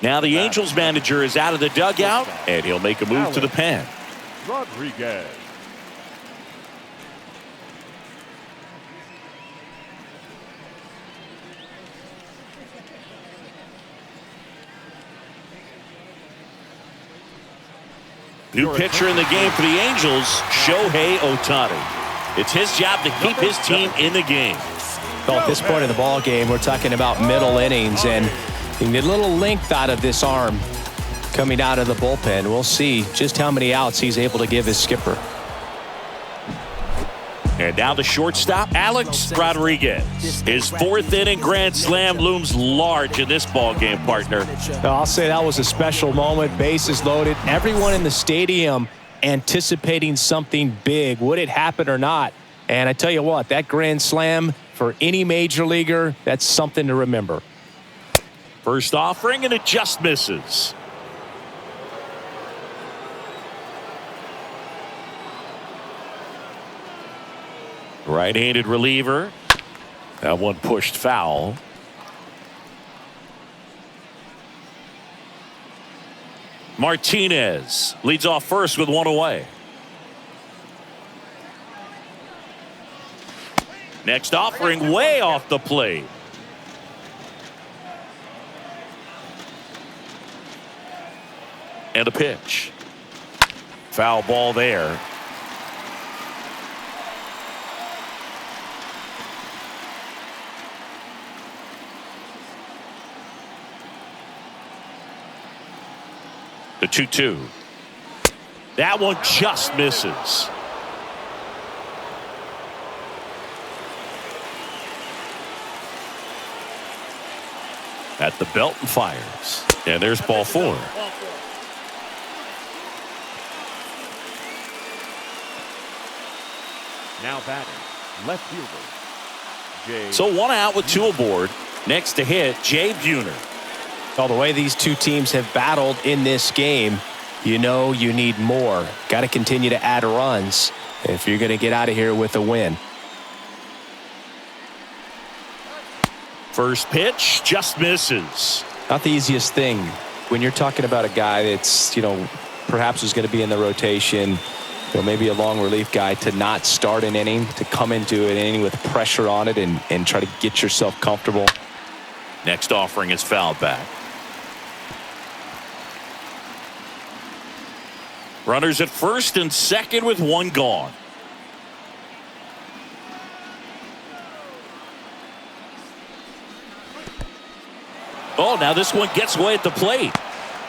Now the Angels manager is out of the dugout, and he'll make a move to the pen. Rodriguez. New pitcher in the game for the Angels, Shohei Ohtani. It's his job to keep his team in the game. Well, at this point in the ball game, we're talking about middle innings, and you get a little length out of this arm coming out of the bullpen. We'll see just how many outs he's able to give his skipper. And now the shortstop, Alex Rodriguez. His 4th inning grand slam looms large in this ball game, partner. I'll say that was a special moment. Bases loaded. Everyone in the stadium anticipating something big. Would it happen or not? And I tell you what, that grand slam for any major leaguer, that's something to remember. First offering, and it just misses. Right-handed reliever. That one pushed foul. Martinez leads off first with 1 away. Next offering way off the plate. And a pitch. Foul ball there. The 2-2. That one just misses. At the belt and fires. And there's ball 4. Now batting, left fielder, Jay. So 1 out with 2 aboard. Next to hit, Jay Buhner. Well, the way these two teams have battled in this game, you know you need more. Got to continue to add runs if you're going to get out of here with a win. First pitch just misses. Not the easiest thing when you're talking about a guy that's, perhaps is going to be in the rotation, maybe a long relief guy, to not start an inning, to come into an inning with pressure on it and try to get yourself comfortable. Next offering is fouled back. Runners at first and second with 1 gone. Oh, now this one gets away at the plate.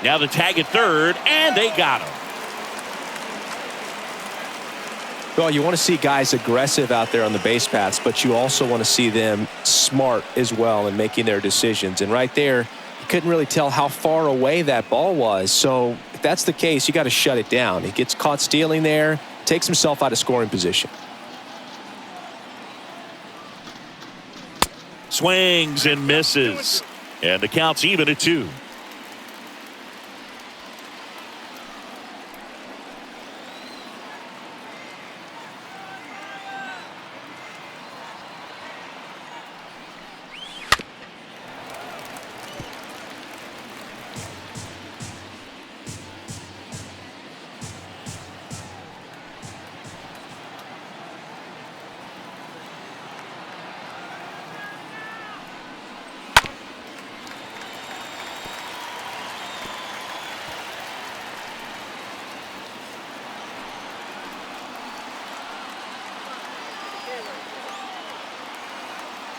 Now the tag at third, and they got him. Well, you want to see guys aggressive out there on the base paths, but you also want to see them smart as well in making their decisions. And right there, you couldn't really tell how far away that ball was. So if that's the case, you got to shut it down. He gets caught stealing there, takes himself out of scoring position. Swings and misses. And the count's even at 2.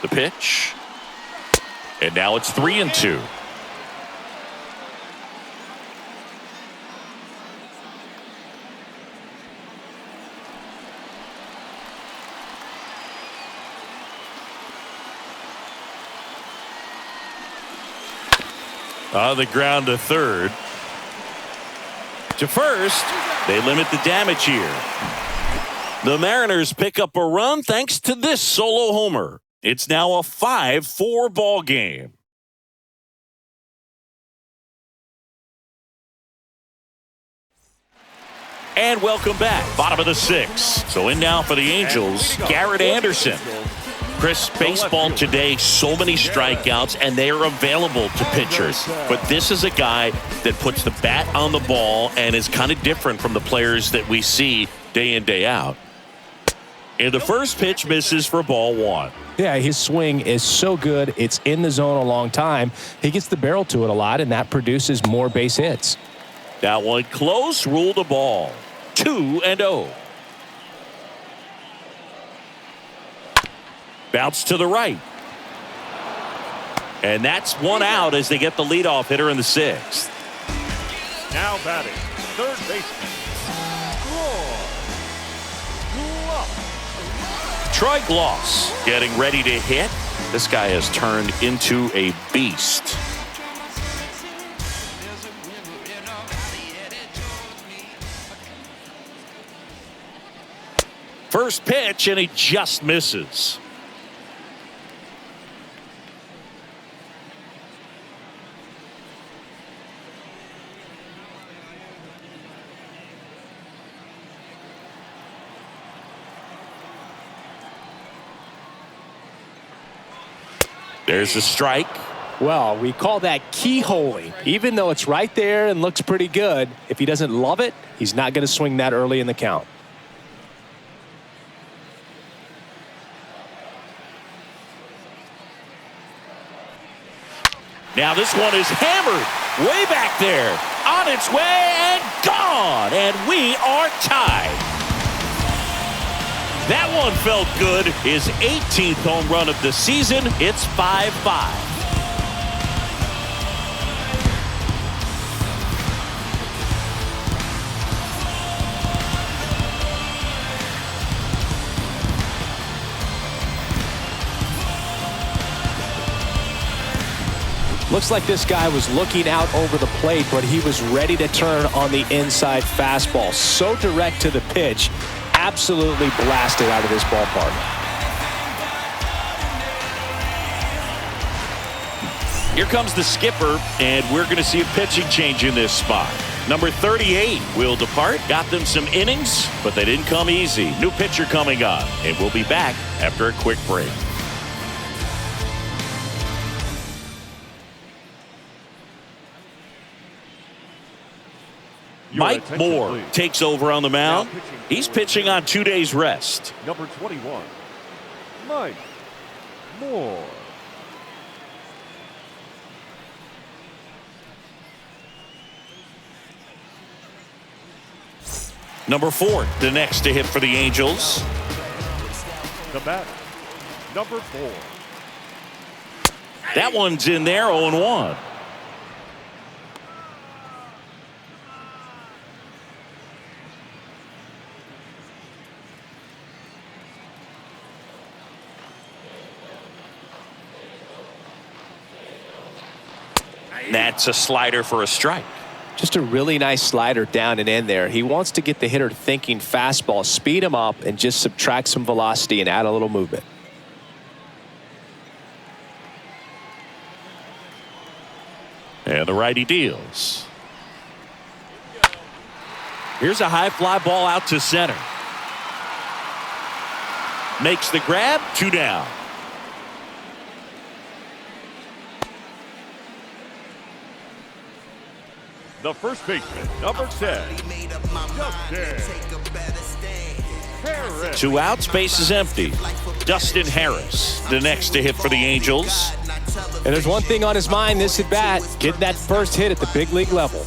The pitch. And now it's 3-2. On the ground to third. To first. They limit the damage here. The Mariners pick up a run thanks to this solo homer. It's now a 5-4 ball game. And welcome back. Bottom of the 6th. So in now for the Angels, Garrett Anderson. Chris, baseball today, so many strikeouts, and they are available to pitchers. But this is a guy that puts the bat on the ball and is kind of different from the players that we see day in, day out. And the first pitch misses for ball 1. Yeah, his swing is so good. It's in the zone a long time. He gets the barrel to it a lot, and that produces more base hits. That one close, ruled the ball. 2-0. Bounce to the right. And that's one out as they get the leadoff hitter in the 6th. Now batting, third baseman. Troy Gloss getting ready to hit. This guy has turned into a beast. First pitch, and he just misses. There's a strike. Well, we call that keyholing. Even though it's right there and looks pretty good, if he doesn't love it, he's not going to swing that early in the count. Now this one is hammered way back there. On its way and gone. And we are tied. That one felt good. His 18th home run of the season. It's 5-5. Looks like this guy was looking out over the plate, but he was ready to turn on the inside fastball. So direct to the pitch. Absolutely blasted out of this ballpark. Here comes the skipper, and we're going to see a pitching change in this spot. Number 38 will depart. Got them some innings, but they didn't come easy. New pitcher coming on, and we'll be back after a quick break. Mike Moore takes over on the mound. He's pitching on 2 days rest. Number 21, Mike Moore. Number 4, the next to hit for the Angels. The batter, number 4. That one's in there, 0-1. That's a slider for a strike. Just a really nice slider down and in there. He wants to get the hitter thinking fastball, speed him up, and just subtract some velocity and add a little movement. And the righty deals. Here's a high fly ball out to center. Makes the grab, 2 down. The first baseman, number 10, Justin Harris. 2 outs, base is empty. Dustin Harris, the next to hit for the Angels. And there's one thing on his mind this at bat, getting that first hit at the big league level.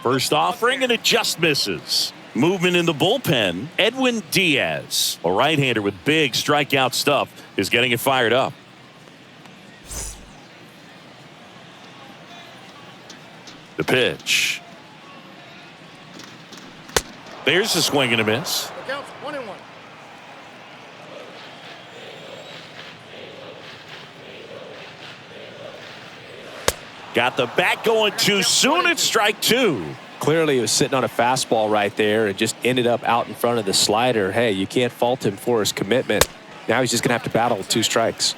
First offering, and it just misses. Movement in the bullpen. Edwin Diaz, a right-hander with big strikeout stuff, is getting it fired up. The pitch. There's a swing and a miss. Counts 1-1. Got the bat going too soon. It's strike two. Clearly, he was sitting on a fastball right there and just ended up out in front of the slider. Hey, you can't fault him for his commitment. Now he's just going to have to battle with 2 strikes.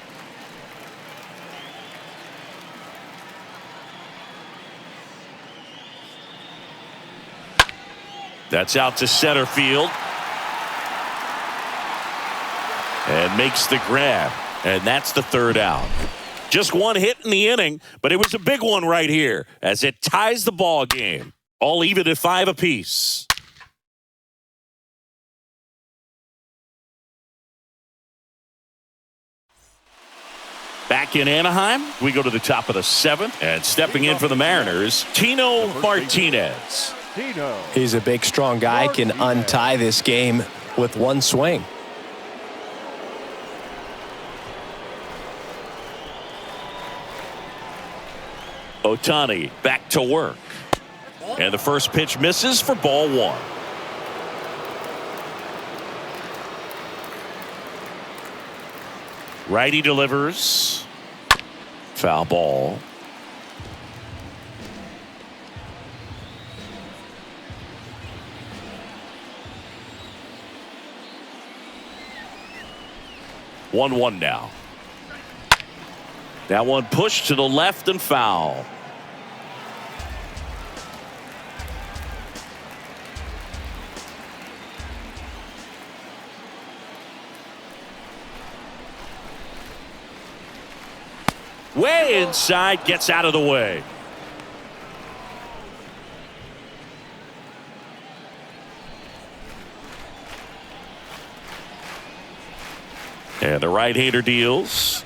That's out to center field. And makes the grab. And that's the 3rd out. Just 1 hit in the inning, but it was a big one right here as it ties the ball game. All even at 5 apiece. Back in Anaheim, we go to the top of the 7th, and stepping in for the Mariners, Tino Martinez. He's a big, strong guy, can untie this game with 1 swing. Ohtani back to work. And the first pitch misses for ball 1. Righty delivers. Foul ball. One now. That one pushed to the left and foul. Way inside, gets out of the way. And the right-hander deals.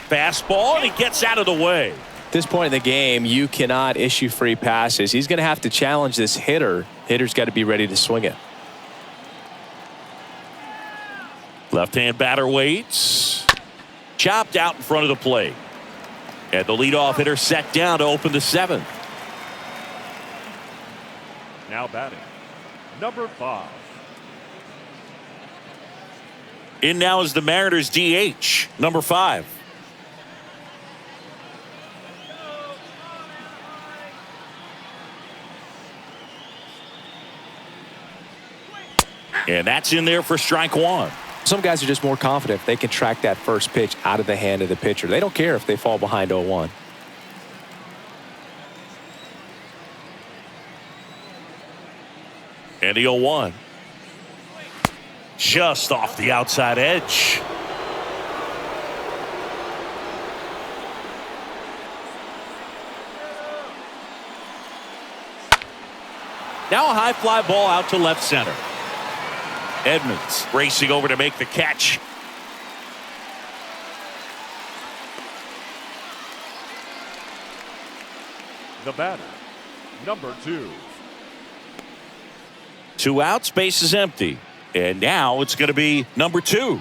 Fastball, and he gets out of the way. At this point in the game, you cannot issue free passes. He's going to have to challenge this hitter. Hitter's got to be ready to swing it. Left-hand batter waits. Chopped out in front of the plate. And the leadoff hitter set down to open the 7th. Now batting, number 5. In now is the Mariners DH, number 5. And that's in there for strike 1. Some guys are just more confident if they can track that first pitch out of the hand of the pitcher. They don't care if they fall behind 0-1. And the 0-1. Just off the outside edge. Now a high fly ball out to left center. Edmonds racing over to make the catch. The batter, number 2. 2 outs, base is empty. And now it's going to be number 2.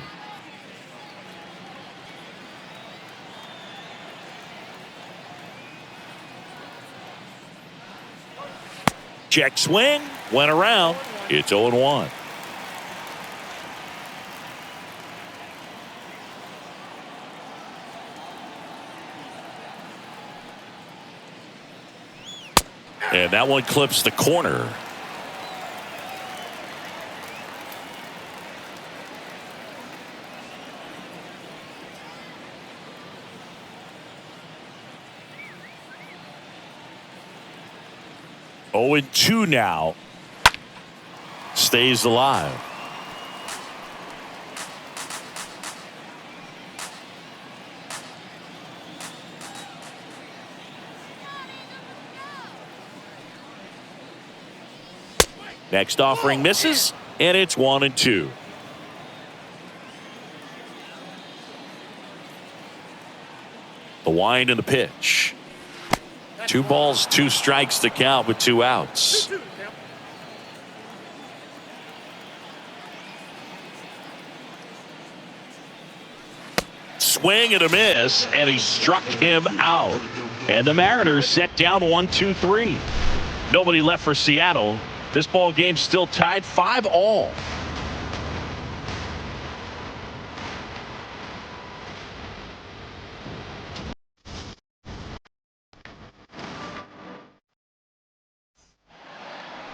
Check swing, went around. It's 0-1. And that one clips the corner. Oh, and 2 now. Stays alive. Next offering misses, and it's 1-2. The wind and the pitch. 2 balls, 2 strikes to count with 2 outs. Swing and a miss, and he struck him out. And the Mariners set down 1-2-3. Nobody left for Seattle. This ball game still tied 5-all.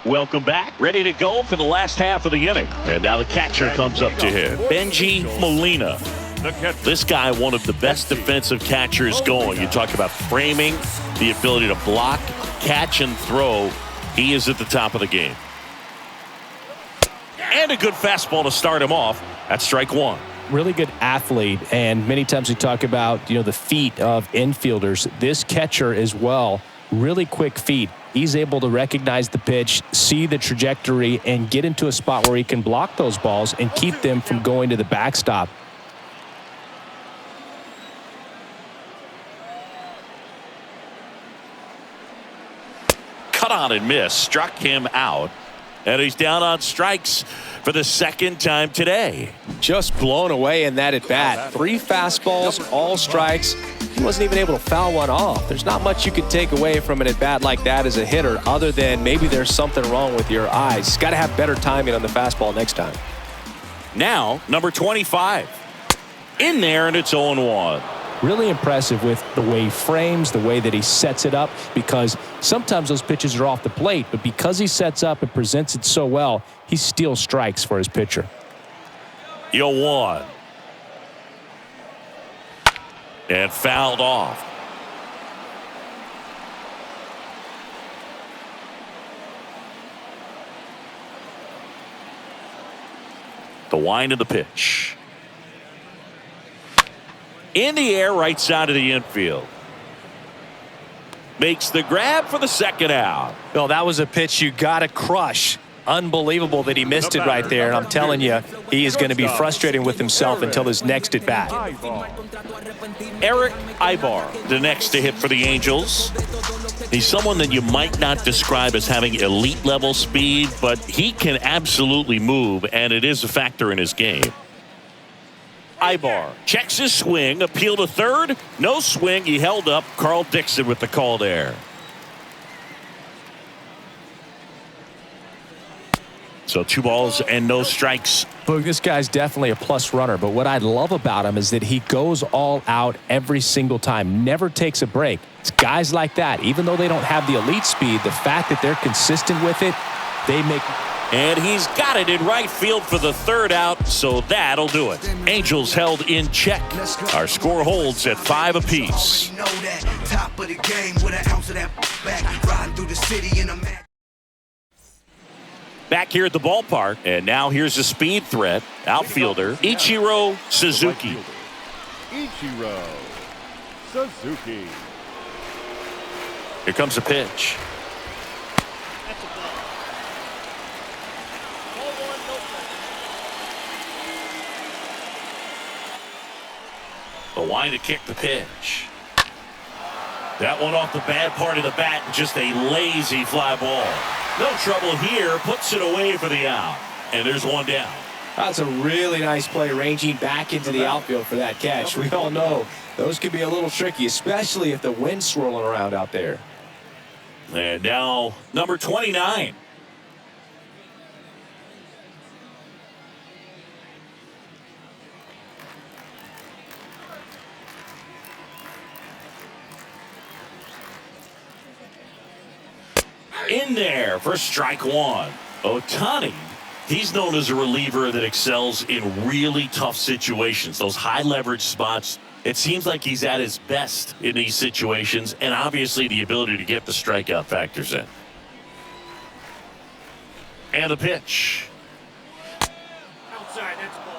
Welcome back. Ready to go for the last half of the inning. And now the catcher comes up to hit. Benji Molina. This guy, one of the best defensive catchers going. You talk about framing, the ability to block, catch, and throw. He is at the top of the game. And a good fastball to start him off. That's strike one. Really good athlete, and many times we talk about, the feet of infielders. This catcher as well, really quick feet. He's able to recognize the pitch, see the trajectory, and get into a spot where he can block those balls and keep them from going to the backstop. Cut on and miss, struck him out, and he's down on strikes for the second time today. Just blown away in that at bat. 3 fastballs, all strikes. He wasn't even able to foul one off. There's not much you can take away from an at bat like that as a hitter, other than maybe there's something wrong with your eyes. Got to have better timing on the fastball next time. Now, number 25. In there, and it's 0-1. Really impressive with the way he frames, the way that he sets it up, because sometimes those pitches are off the plate, but because he sets up and presents it so well, he steals strikes for his pitcher. 0-1. And fouled off. The wind of the pitch. In the air, right side of the infield. Makes the grab for the second out. Well, that was a pitch you got to crush. Unbelievable that he missed it right there. And I'm telling you, he is going to be frustrated with himself until his next at bat. Eric Ibar, the next to hit for the Angels. He's someone that you might not describe as having elite level speed, but he can absolutely move, and it is a factor in his game. Ibar checks his swing, appeal to third, no swing, he held up. Carl Dixon with the call there. So 2 balls and no strikes. Look, this guy's definitely a plus runner, but what I love about him is that he goes all out every single time, never takes a break. It's guys like that, even though they don't have the elite speed, the fact that they're consistent with it, they make... And he's got it in right field for the third out, so that'll do it. Angels held in check. Our score holds at 5 apiece. Back here at the ballpark, and now here's a speed threat. Outfielder Ichiro Suzuki. Ichiro Suzuki. Here comes a pitch. The line to kick the pitch. That one off the bad part of the bat, just a lazy fly ball. No trouble here, puts it away for the out. And there's one down. That's a really nice play, ranging back into the outfield for that catch. We all know those could be a little tricky, especially if the wind's swirling around out there. And now, number 29. In there for strike one. Ohtani, he's known as a reliever that excels in really tough situations. Those high leverage spots, it seems like he's at his best in these situations, and obviously the ability to get the strikeout factors in. And the pitch. Outside, that's a ball.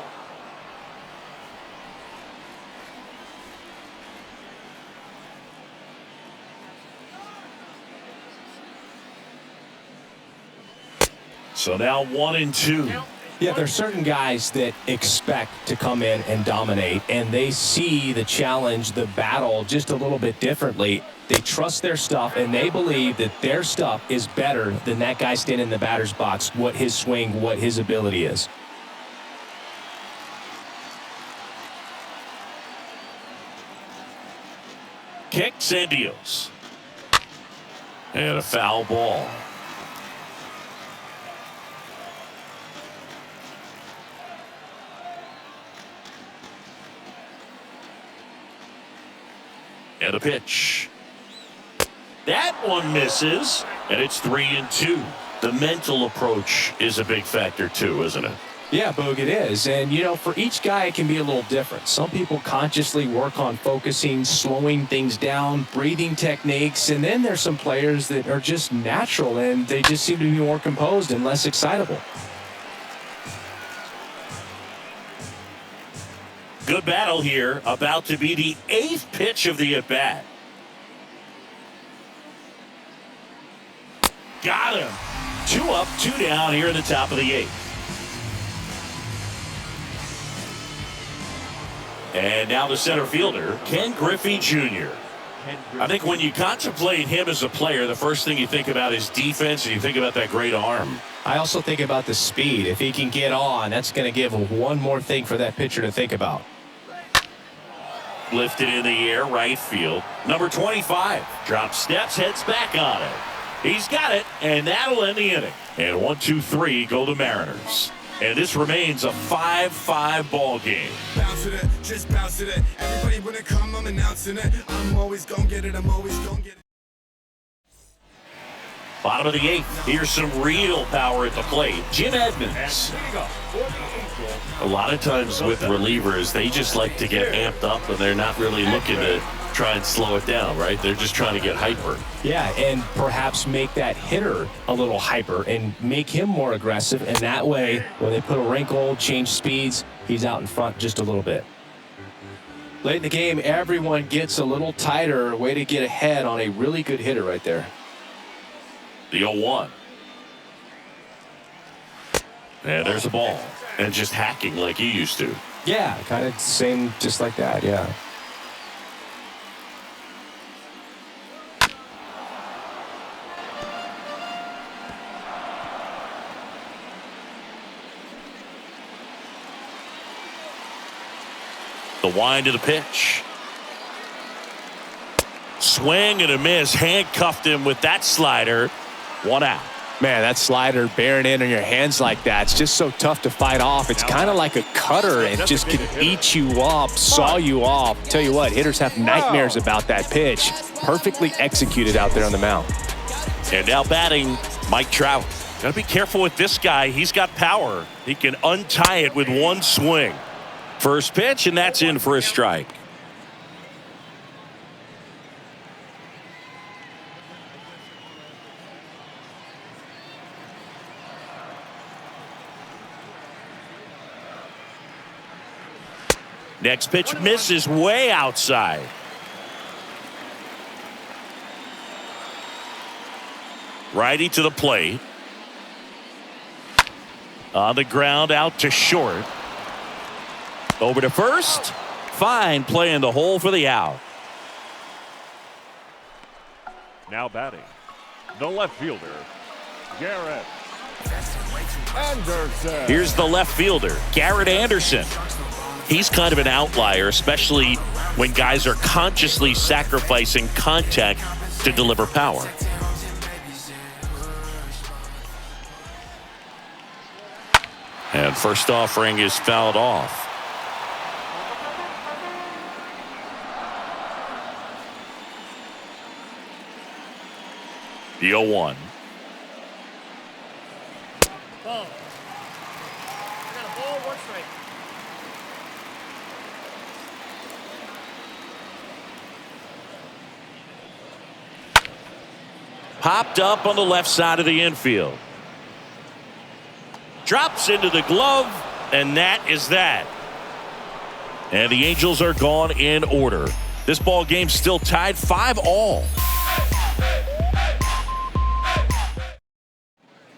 So now 1-2. Yeah, there's certain guys that expect to come in and dominate, and they see the challenge, the battle, just a little bit differently. They trust their stuff, and they believe that their stuff is better than that guy standing in the batter's box, what his swing, what his ability is. Kicks and deals. And a foul ball. And a pitch. That one misses, and it's 3-2. The mental approach is a big factor too, isn't it? Yeah, Boog, it is. And, you know, for each guy, it can be a little different. Some people consciously work on focusing, slowing things down, breathing techniques. And then there's some players that are just natural and they just seem to be more composed and less excitable. Good battle here. About to be the 8th pitch of the at-bat. Got him. 2 up, 2 down here in the top of the 8th. And now the center fielder, Ken Griffey Jr. I think when you contemplate him as a player, the first thing you think about is defense, and you think about that great arm. I also think about the speed. If he can get on, that's going to give one more thing for that pitcher to think about. Lifted in the air, right field. Number 25 drops steps, heads back on it. He's got it, and that'll end the inning. And 1, 2, 3 go the Mariners. And this remains a 5-5 ball game. Bounce with it, just bounce with it. Everybody when it come, I'm announcing it. I'm always gonna get it, I'm always gonna get it. Bottom of the 8th. Here's some real power at the plate. Jim Edmonds. A lot of times with relievers, they just like to get amped up and they're not really looking to try and slow it down, right? They're just trying to get hyper. Yeah, and perhaps make that hitter a little hyper and make him more aggressive. And that way, when they put a wrinkle, change speeds, he's out in front just a little bit. Late in the game, everyone gets a little tighter. Way to get ahead on a really good hitter right there. The 0-1. And there's a ball. And just hacking like he used to. Yeah, kind of same, just like that, yeah. The wind of the pitch. Swing and a miss. Handcuffed him with that slider. 1 out. Man, that slider bearing in on your hands like that, it's just so tough to fight off. It's kind of like a cutter. It just can eat you up, saw you off. Tell you what, hitters have nightmares about that pitch. Perfectly executed out there on the mound. And now batting, Mike Trout. Got to be careful with this guy. He's got power. He can untie it with one swing. First pitch, and that's in for a strike. Next pitch misses way outside. Righty to the plate. On the ground, out to short. Over to first. Fine play in the hole for the out. Now batting, the left fielder, Garrett Anderson. Here's the left fielder, Garrett Anderson. He's kind of an outlier, especially when guys are consciously sacrificing contact to deliver power. And first offering is fouled off. The 0-1. Ball. I got a ball, 1 strike. Popped up on the left side of the infield. Drops into the glove, and that is that. And the Angels are gone in order. This ball game still tied 5-all.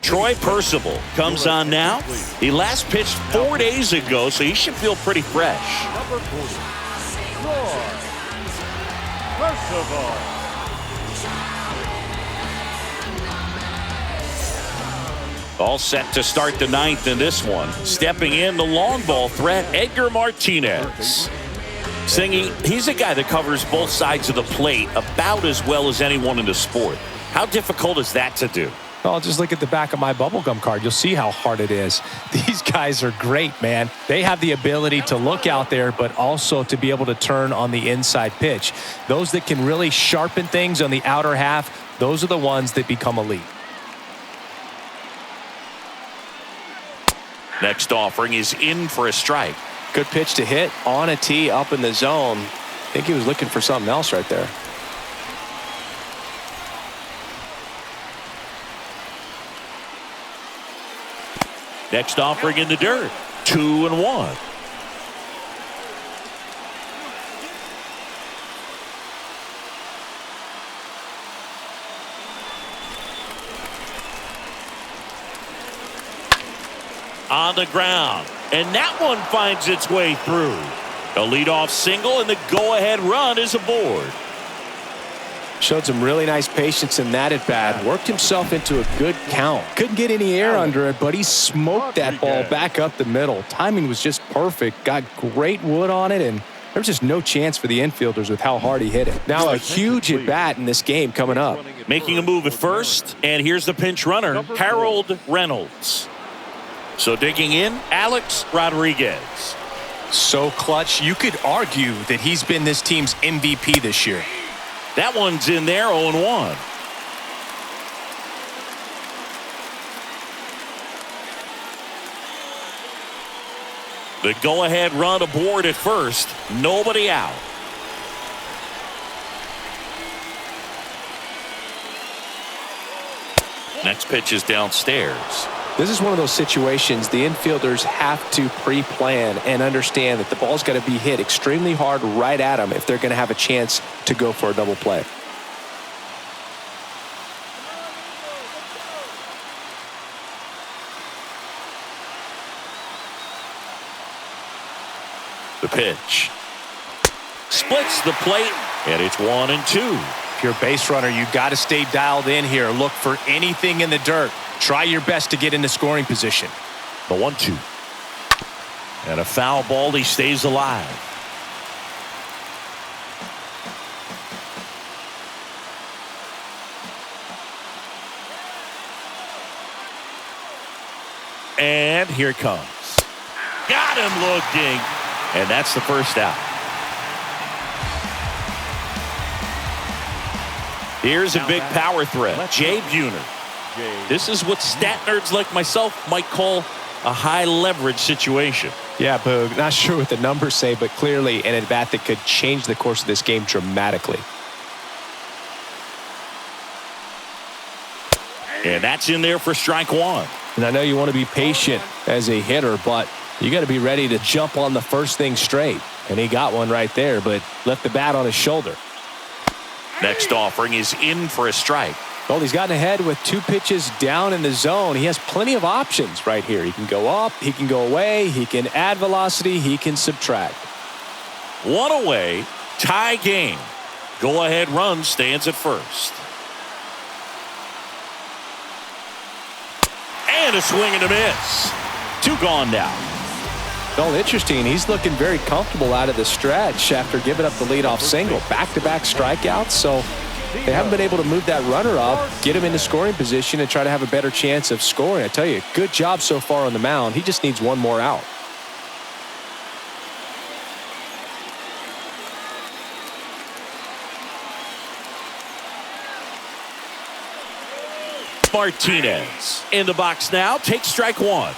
Troy Percival comes on now. He last pitched 4 days ago, so he should feel pretty fresh. Number 40, Troy Percival. All set to start the 9th in this one. Stepping in, the long ball threat, Edgar Martinez. Singy, he's a guy that covers both sides of the plate about as well as anyone in the sport. How difficult is that to do? Oh, just look at the back of my bubblegum card. You'll see how hard it is. These guys are great, man. They have the ability to look out there, but also to be able to turn on the inside pitch. Those that can really sharpen things on the outer half, those are the ones that become elite. Next offering is in for a strike. Good pitch to hit on a tee up in the zone. I think he was looking for something else right there. Next offering in the dirt. 2-1. On the ground, and that one finds its way through. A leadoff single, and the go-ahead run is aboard. Showed some really nice patience in that at bat. Worked himself into a good count. Couldn't get any air under it, but he smoked that ball back up the middle. Timing was just perfect. Got great wood on it, and there was just no chance for the infielders with how hard he hit it. Now a huge at bat in this game coming up. Making a move at first, and here's the pinch runner, Harold Reynolds. So digging in, Alex Rodriguez. So clutch, you could argue that he's been this team's MVP this year. That one's in there, 0-1. The go-ahead run aboard at first. Nobody out. Next pitch is downstairs. This is one of those situations the infielders have to pre-plan and understand that the ball's got to be hit extremely hard right at them if they're going to have a chance to go for a double play. The pitch. Splits the plate, and it's 1-2. If you're a base runner, you got to stay dialed in here. Look for anything in the dirt. Try your best to get into scoring position. The 1-2. And a foul ball. He stays alive. And here it comes. Got him looking. And that's the first out. Here's a big power threat. Jay Buhner. This is what stat nerds like myself might call a high leverage situation. Yeah, Boog. Not sure what the numbers say, but clearly an at-bat that could change the course of this game dramatically. And that's in there for strike one. And I know you want to be patient as a hitter, but you got to be ready to jump on the first thing straight. And he got one right there, but left the bat on his shoulder. Next offering is in for a strike. Well, he's gotten ahead with 2 pitches down in the zone. He has plenty of options right here. He can go up, he can go away, he can add velocity, he can subtract. One away, tie game. Go-ahead run stands at first. And a swing and a miss. 2 gone now. Well, interesting. He's looking very comfortable out of the stretch after giving up the leadoff single. Back-to-back strikeouts, so they haven't been able to move that runner up, get him into scoring position, and try to have a better chance of scoring. I tell you, good job so far on the mound. He just needs one more out. Martinez in the box now, takes strike one.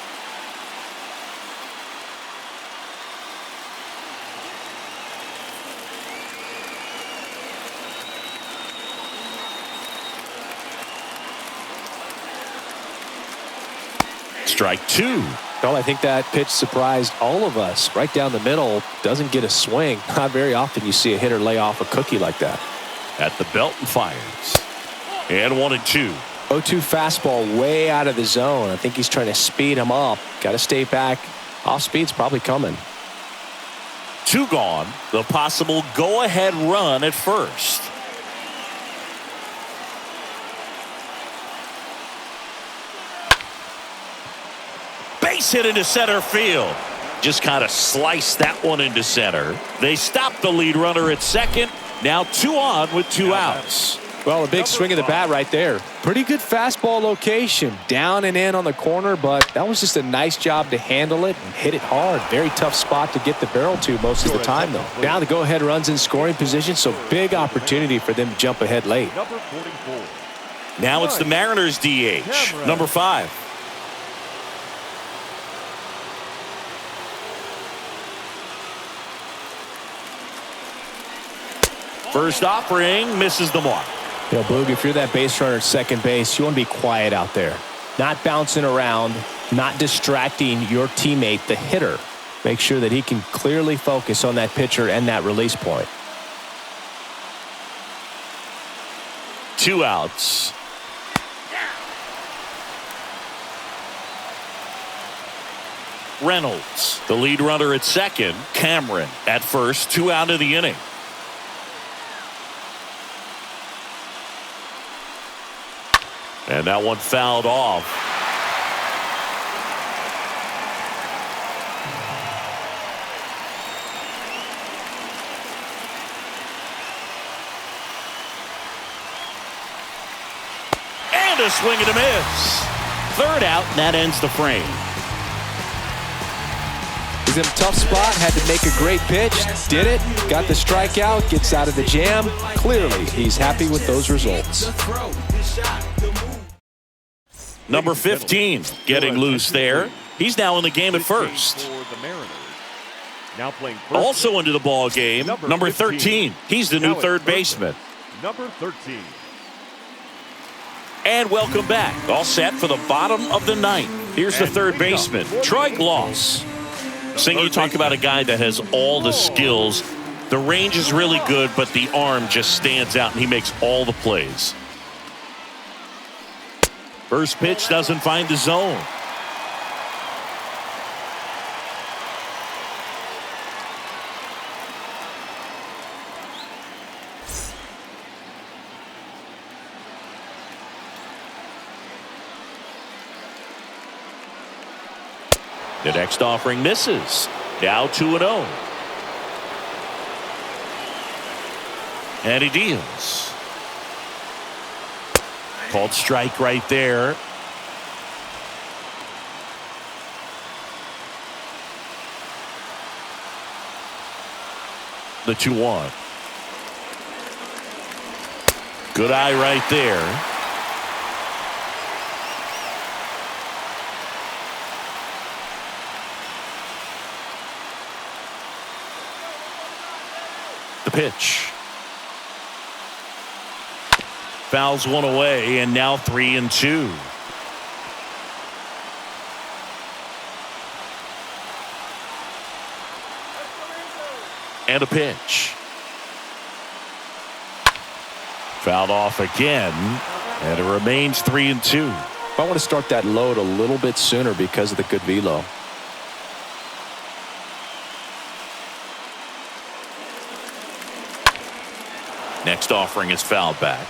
Strike 2. Well, I think that pitch surprised all of us. Right down the middle, doesn't get a swing. Not very often you see a hitter lay off a cookie like that. At the belt and fires. And 1-2. 0-2 fastball way out of the zone. I think he's trying to speed him up. Got to stay back. Off speed's probably coming. 2 gone. The possible go-ahead run at first. Base hit into center field. Just kind of sliced that one into center. They stopped the lead runner at second. Now 2 on with 2 outs. Well, a big swing of the bat right there. Pretty good fastball location. Down and in on the corner, but that was just a nice job to handle it and hit it hard. Very tough spot to get the barrel to most of the time, though. Now the go-ahead run's in scoring position, so big opportunity for them to jump ahead late. Number 44. Now it's the Mariners DH, number 5. First offering misses the mark. You know, Boog, if you're that base runner at second base, you want to be quiet out there. Not bouncing around, not distracting your teammate, the hitter. Make sure that he can clearly focus on that pitcher and that release point. 2 outs. Reynolds, the lead runner at second. Cameron at first. 2 out of the inning. And that one fouled off. And a swing and a miss. 3rd out, and that ends the frame. He's in a tough spot, had to make a great pitch, did it, got the strikeout, gets out of the jam. Clearly, he's happy with those results. Number 15 getting loose there. He's now in the game at first. Now playing first. Also into the ball game, number 13. He's the new third baseman. Number 13. And welcome back. All set for the bottom of the 9th. Here's the third baseman, Troy Gloss. Sing, you talk about a guy that has all the skills. The range is really good, but the arm just stands out, and he makes all the plays. First pitch doesn't find the zone. The next offering misses. Now 2-0. And he deals. Called strike right there. The 2-1. Good eye right there. The pitch. Fouls one away, and now 3-2. And a pitch. Fouled off again, and it remains 3-2. I want to start that load a little bit sooner because of the good velo. Next offering is fouled back.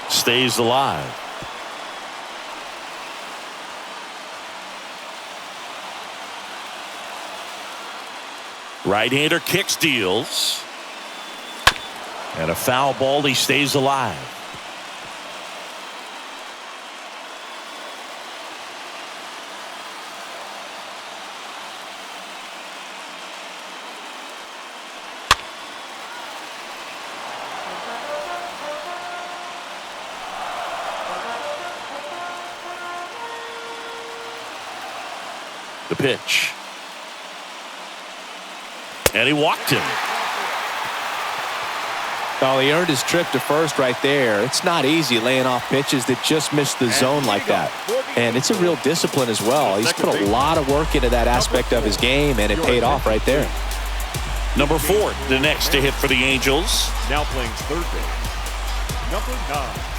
Stays alive. Right-hander kicks, deals. And a foul ball. He stays alive. The pitch. And he walked him. Oh, he earned his trip to first right there. It's not easy laying off pitches that just miss the zone like that. And it's a real discipline as well. He's put a lot of work into that aspect of his game, and it paid off right there. Number 4, the next to hit for the Angels. Now playing third base. Number 9.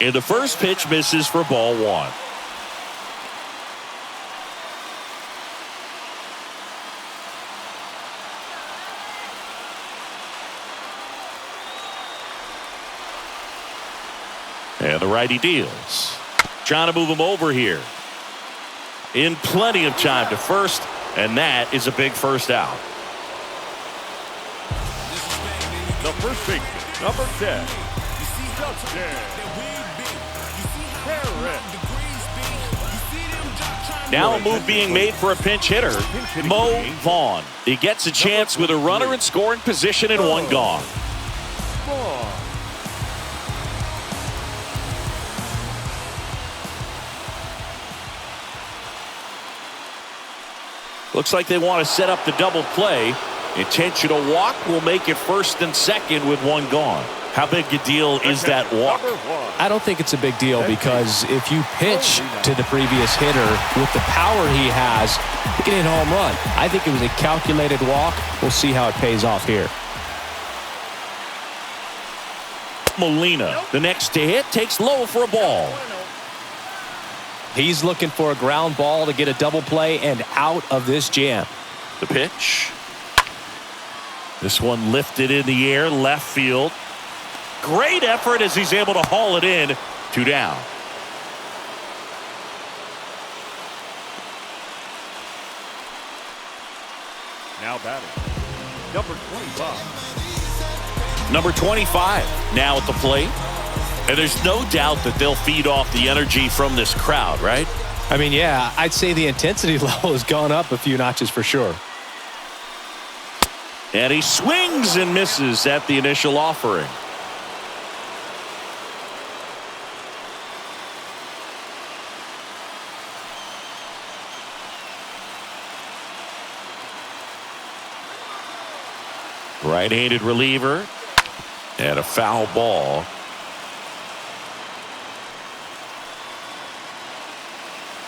And the first pitch misses for ball 1. And the righty deals. Trying to move him over here. In plenty of time to first, and that is a big first out. The first baseman, number 10, Justin Harris. Now a move being made for a pinch hitter, Mo Vaughn. He gets a chance with a runner in scoring position and one gone. Looks like they want to set up the double play. Intentional walk will make it first and second with one gone. How big a deal is that walk? I don't think it's a big deal because if you pitch to the previous hitter with the power he has, he can hit a home run. I think it was a calculated walk. We'll see how it pays off here. Molina, the next to hit, takes low for a ball. He's looking for a ground ball to get a double play and out of this jam. The pitch. This one lifted in the air, left field. Great effort as he's able to haul it in. 2 down. Now batting, number 25. Number 25 now at the plate. And there's no doubt that they'll feed off the energy from this crowd, right? I mean, yeah, I'd say the intensity level has gone up a few notches for sure. And he swings and misses at the initial offering. Right-handed reliever. And a foul ball.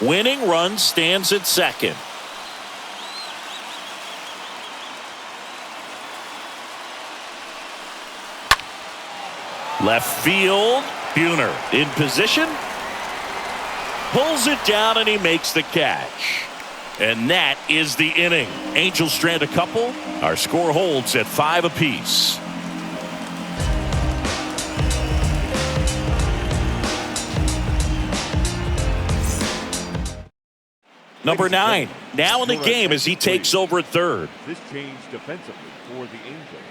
Winning run stands at second. Left field. Buhner in position. Pulls it down and he makes the catch. And that is the inning. Angels strand a couple. Our score holds at 5 apiece. Number 9 now in the game as he takes over at third. This change defensively for the Angels.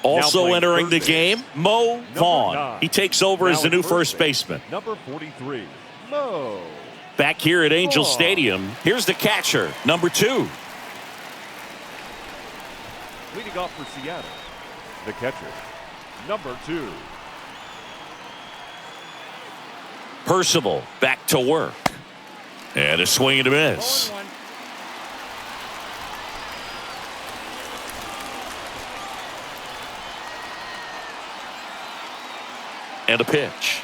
Also entering the game, Mo Vaughn. 9. He takes over as the new first baseman. Number 43, Mo. Back here at Angel Stadium, here's the catcher, number 2. Leading off for Seattle, the catcher, number 2. Percival back to work. And a swing and a miss. And a pitch.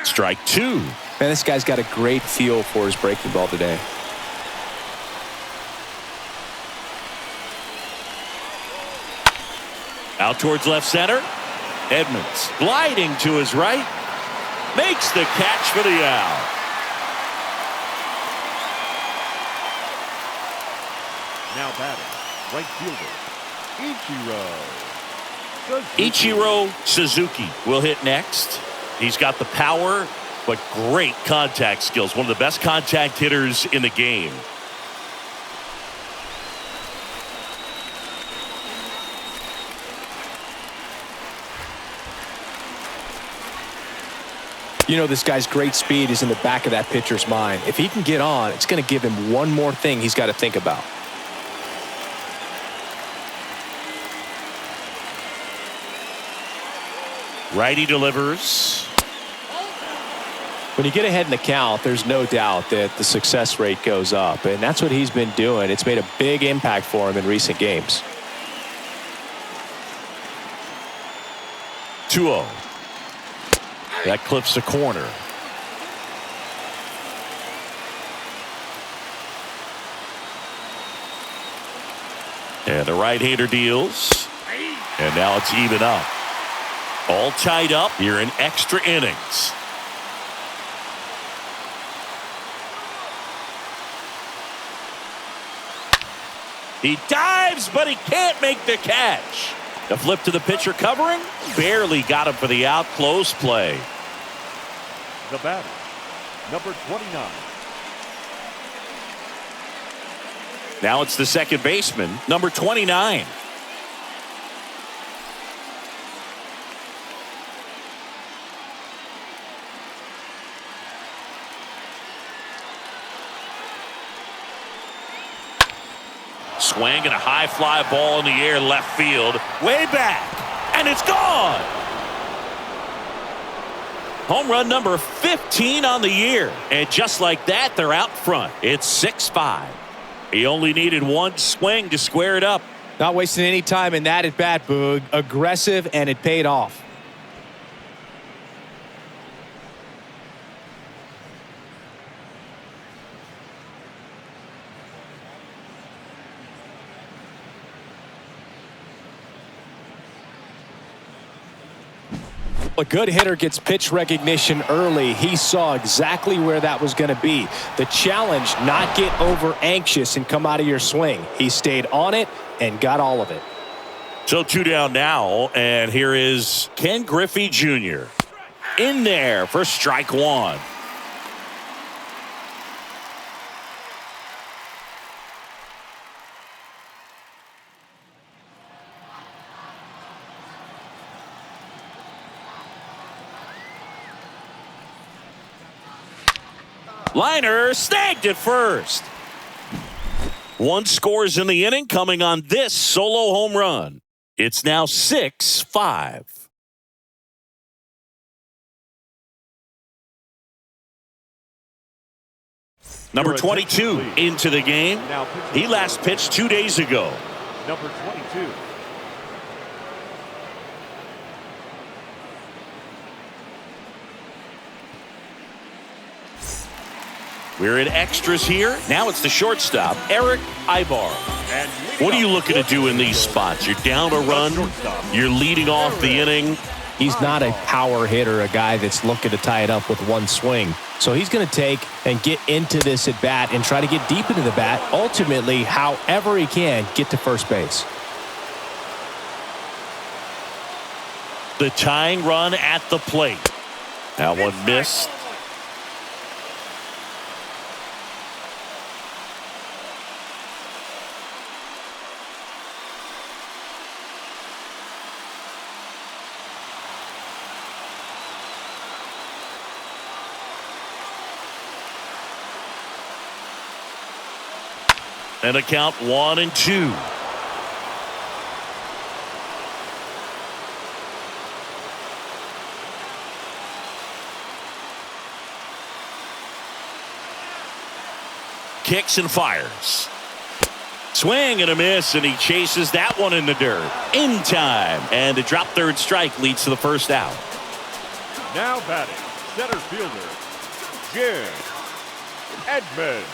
Strike 2. Man, this guy's got a great feel for his breaking ball today. Out towards left center. Edmonds gliding to his right. Makes the catch for the out. Now batting, right fielder, Ichiro Suzuki will hit next. He's got the power, but great contact skills. One of the best contact hitters in the game. You know, this guy's great speed is in the back of that pitcher's mind. If he can get on, it's going to give him one more thing he's got to think about. Righty delivers. When you get ahead in the count, there's no doubt that the success rate goes up, and that's what he's been doing. It's made a big impact for him in recent games. 2-0. That clips the corner. And the right-hander deals. And now it's even up. All tied up here in extra innings. He dives, but he can't make the catch. The flip to the pitcher covering. Barely got him for the out. Close play. The batter, number 29. Now it's the second baseman, number 29. Swing and a high fly ball in the air left field. Way back. And it's gone. Home run number 15 on the year. And just like that, they're out front. It's 6-5. He only needed one swing to square it up. Not wasting any time in that at bat, Boog. Aggressive, and it paid off. A good hitter gets pitch recognition early. He saw exactly where that was going to be. The challenge, not get over anxious and come out of your swing. He stayed on it and got all of it. So 2 down now, and here is Ken Griffey Jr. in there for strike one. Liner snagged at first. One scores in the inning coming on this solo home run. It's now 6-5. Number 22 into the game. He last pitched 2 days ago. Number 22. We're in extras here. Now it's the shortstop, Eric Ibar. What are you looking to do in these spots? You're down a run. You're leading off the inning. He's not a power hitter, a guy that's looking to tie it up with one swing. So he's going to take and get into this at bat and try to get deep into the bat. Ultimately, however he can, get to first base. The tying run at the plate. That one missed. And a count 1-2. Kicks and fires. Swing and a miss, and he chases that one in the dirt. In time. And the drop third strike leads to the first out. Now batting, center fielder, Jim Edmonds.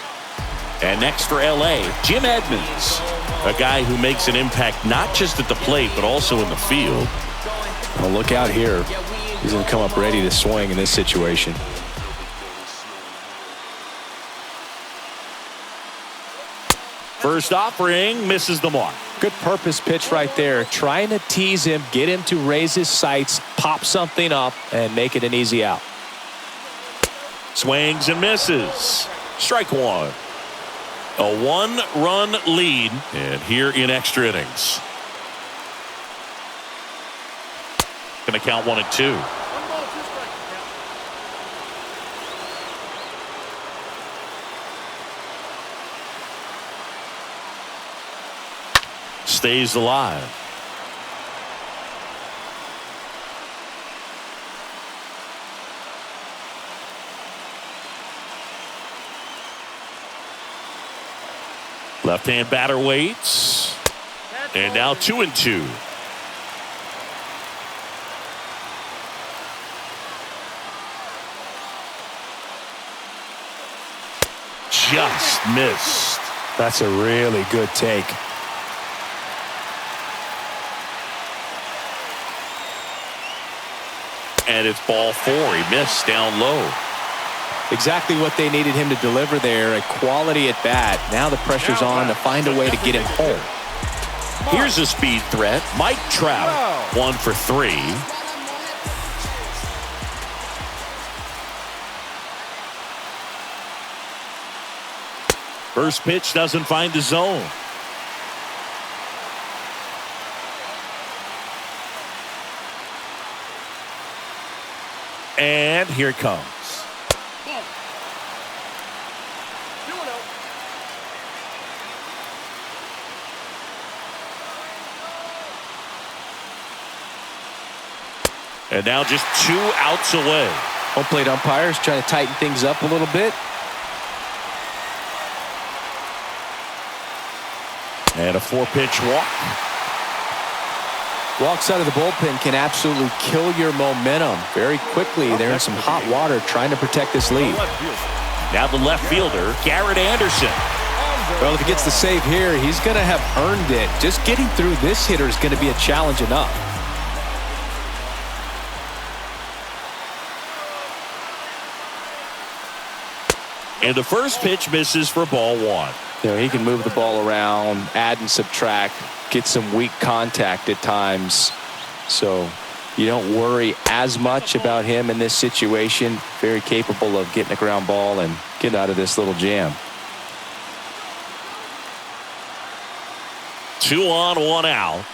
And next for L.A., Jim Edmonds, a guy who makes an impact not just at the plate but also in the field. Well, look out here. He's going to come up ready to swing in this situation. First offering misses the mark. Good purpose pitch right there. Trying to tease him, get him to raise his sights, pop something up, and make it an easy out. Swings and misses. Strike one. A 1-run lead, and here in extra innings. Going to count 1-2. Stays alive. Left-hand batter waits. And now 2-2. Just missed. That's a really good take. And it's ball 4. He missed down low. Exactly what they needed him to deliver there, a quality at bat. Now the pressure's on to find a way to get him home. Here's a speed threat, Mike Trout. 1 for 3. First pitch doesn't find the zone. And here it comes. And now just 2 outs away. Home plate umpires trying to tighten things up a little bit. And a 4-pitch walk. Walks out of the bullpen can absolutely kill your momentum very quickly. They're in some hot water trying to protect this lead. Now the left fielder, Garrett Anderson. Well, if he gets the save here, he's going to have earned it. Just getting through this hitter is going to be a challenge enough. And the first pitch misses for ball 1. You know, he can move the ball around, add and subtract, get some weak contact at times. So you don't worry as much about him in this situation. Very capable of getting a ground ball and getting out of this little jam. 2 on, 1 out.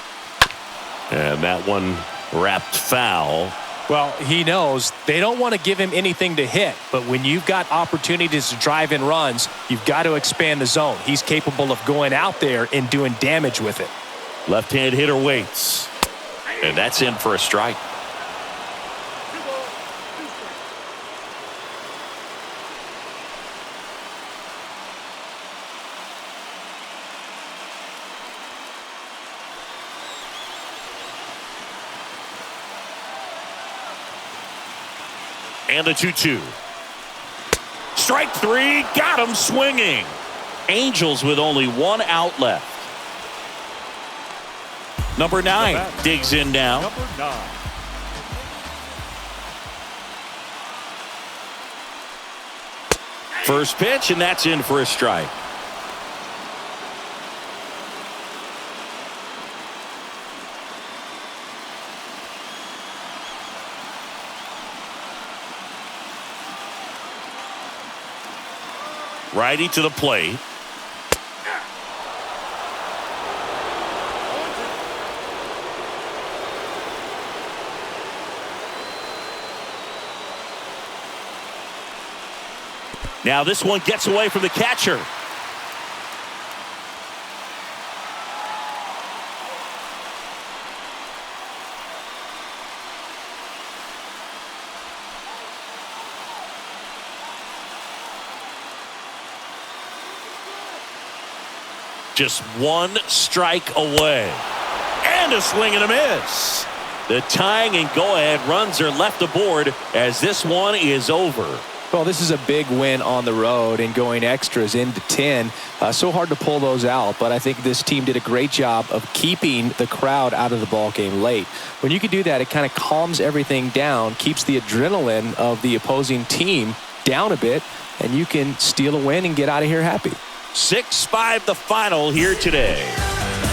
And that one wrapped foul. Well, he knows they don't want to give him anything to hit, but when you've got opportunities to drive in runs, you've got to expand the zone. He's capable of going out there and doing damage with it. Left-hand hitter waits. And that's in for a strike. And a 2-2. Strike 3, got him swinging. Angels with only 1 out left. Number 9 digs in now. Number 9. First pitch, and that's in for a strike. Righty to the plate. Now this one gets away from the catcher. Just 1 strike away. And a swing and a miss. The tying and go-ahead runs are left aboard as this one is over. Well, this is a big win on the road and going extras into 10. So hard to pull those out, but I think this team did a great job of keeping the crowd out of the ball game late. When you can do that, it kind of calms everything down, keeps the adrenaline of the opposing team down a bit, and you can steal a win and get out of here happy. 6-5 the final here today.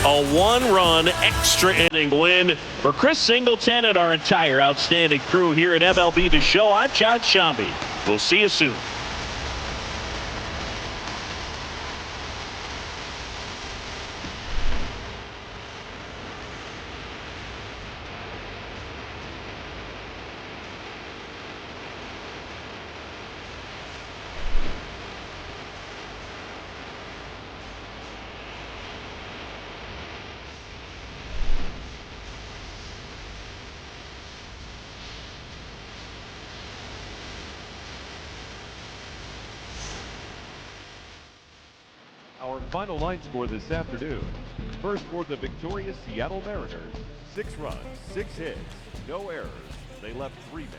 A 1-run extra inning win for Chris Singleton and our entire outstanding crew here at MLB The Show. I'm John Shambi. We'll see you soon. Our final line score this afternoon. First for the victorious Seattle Mariners, 6 runs, 6 hits, no errors. They left 3 men.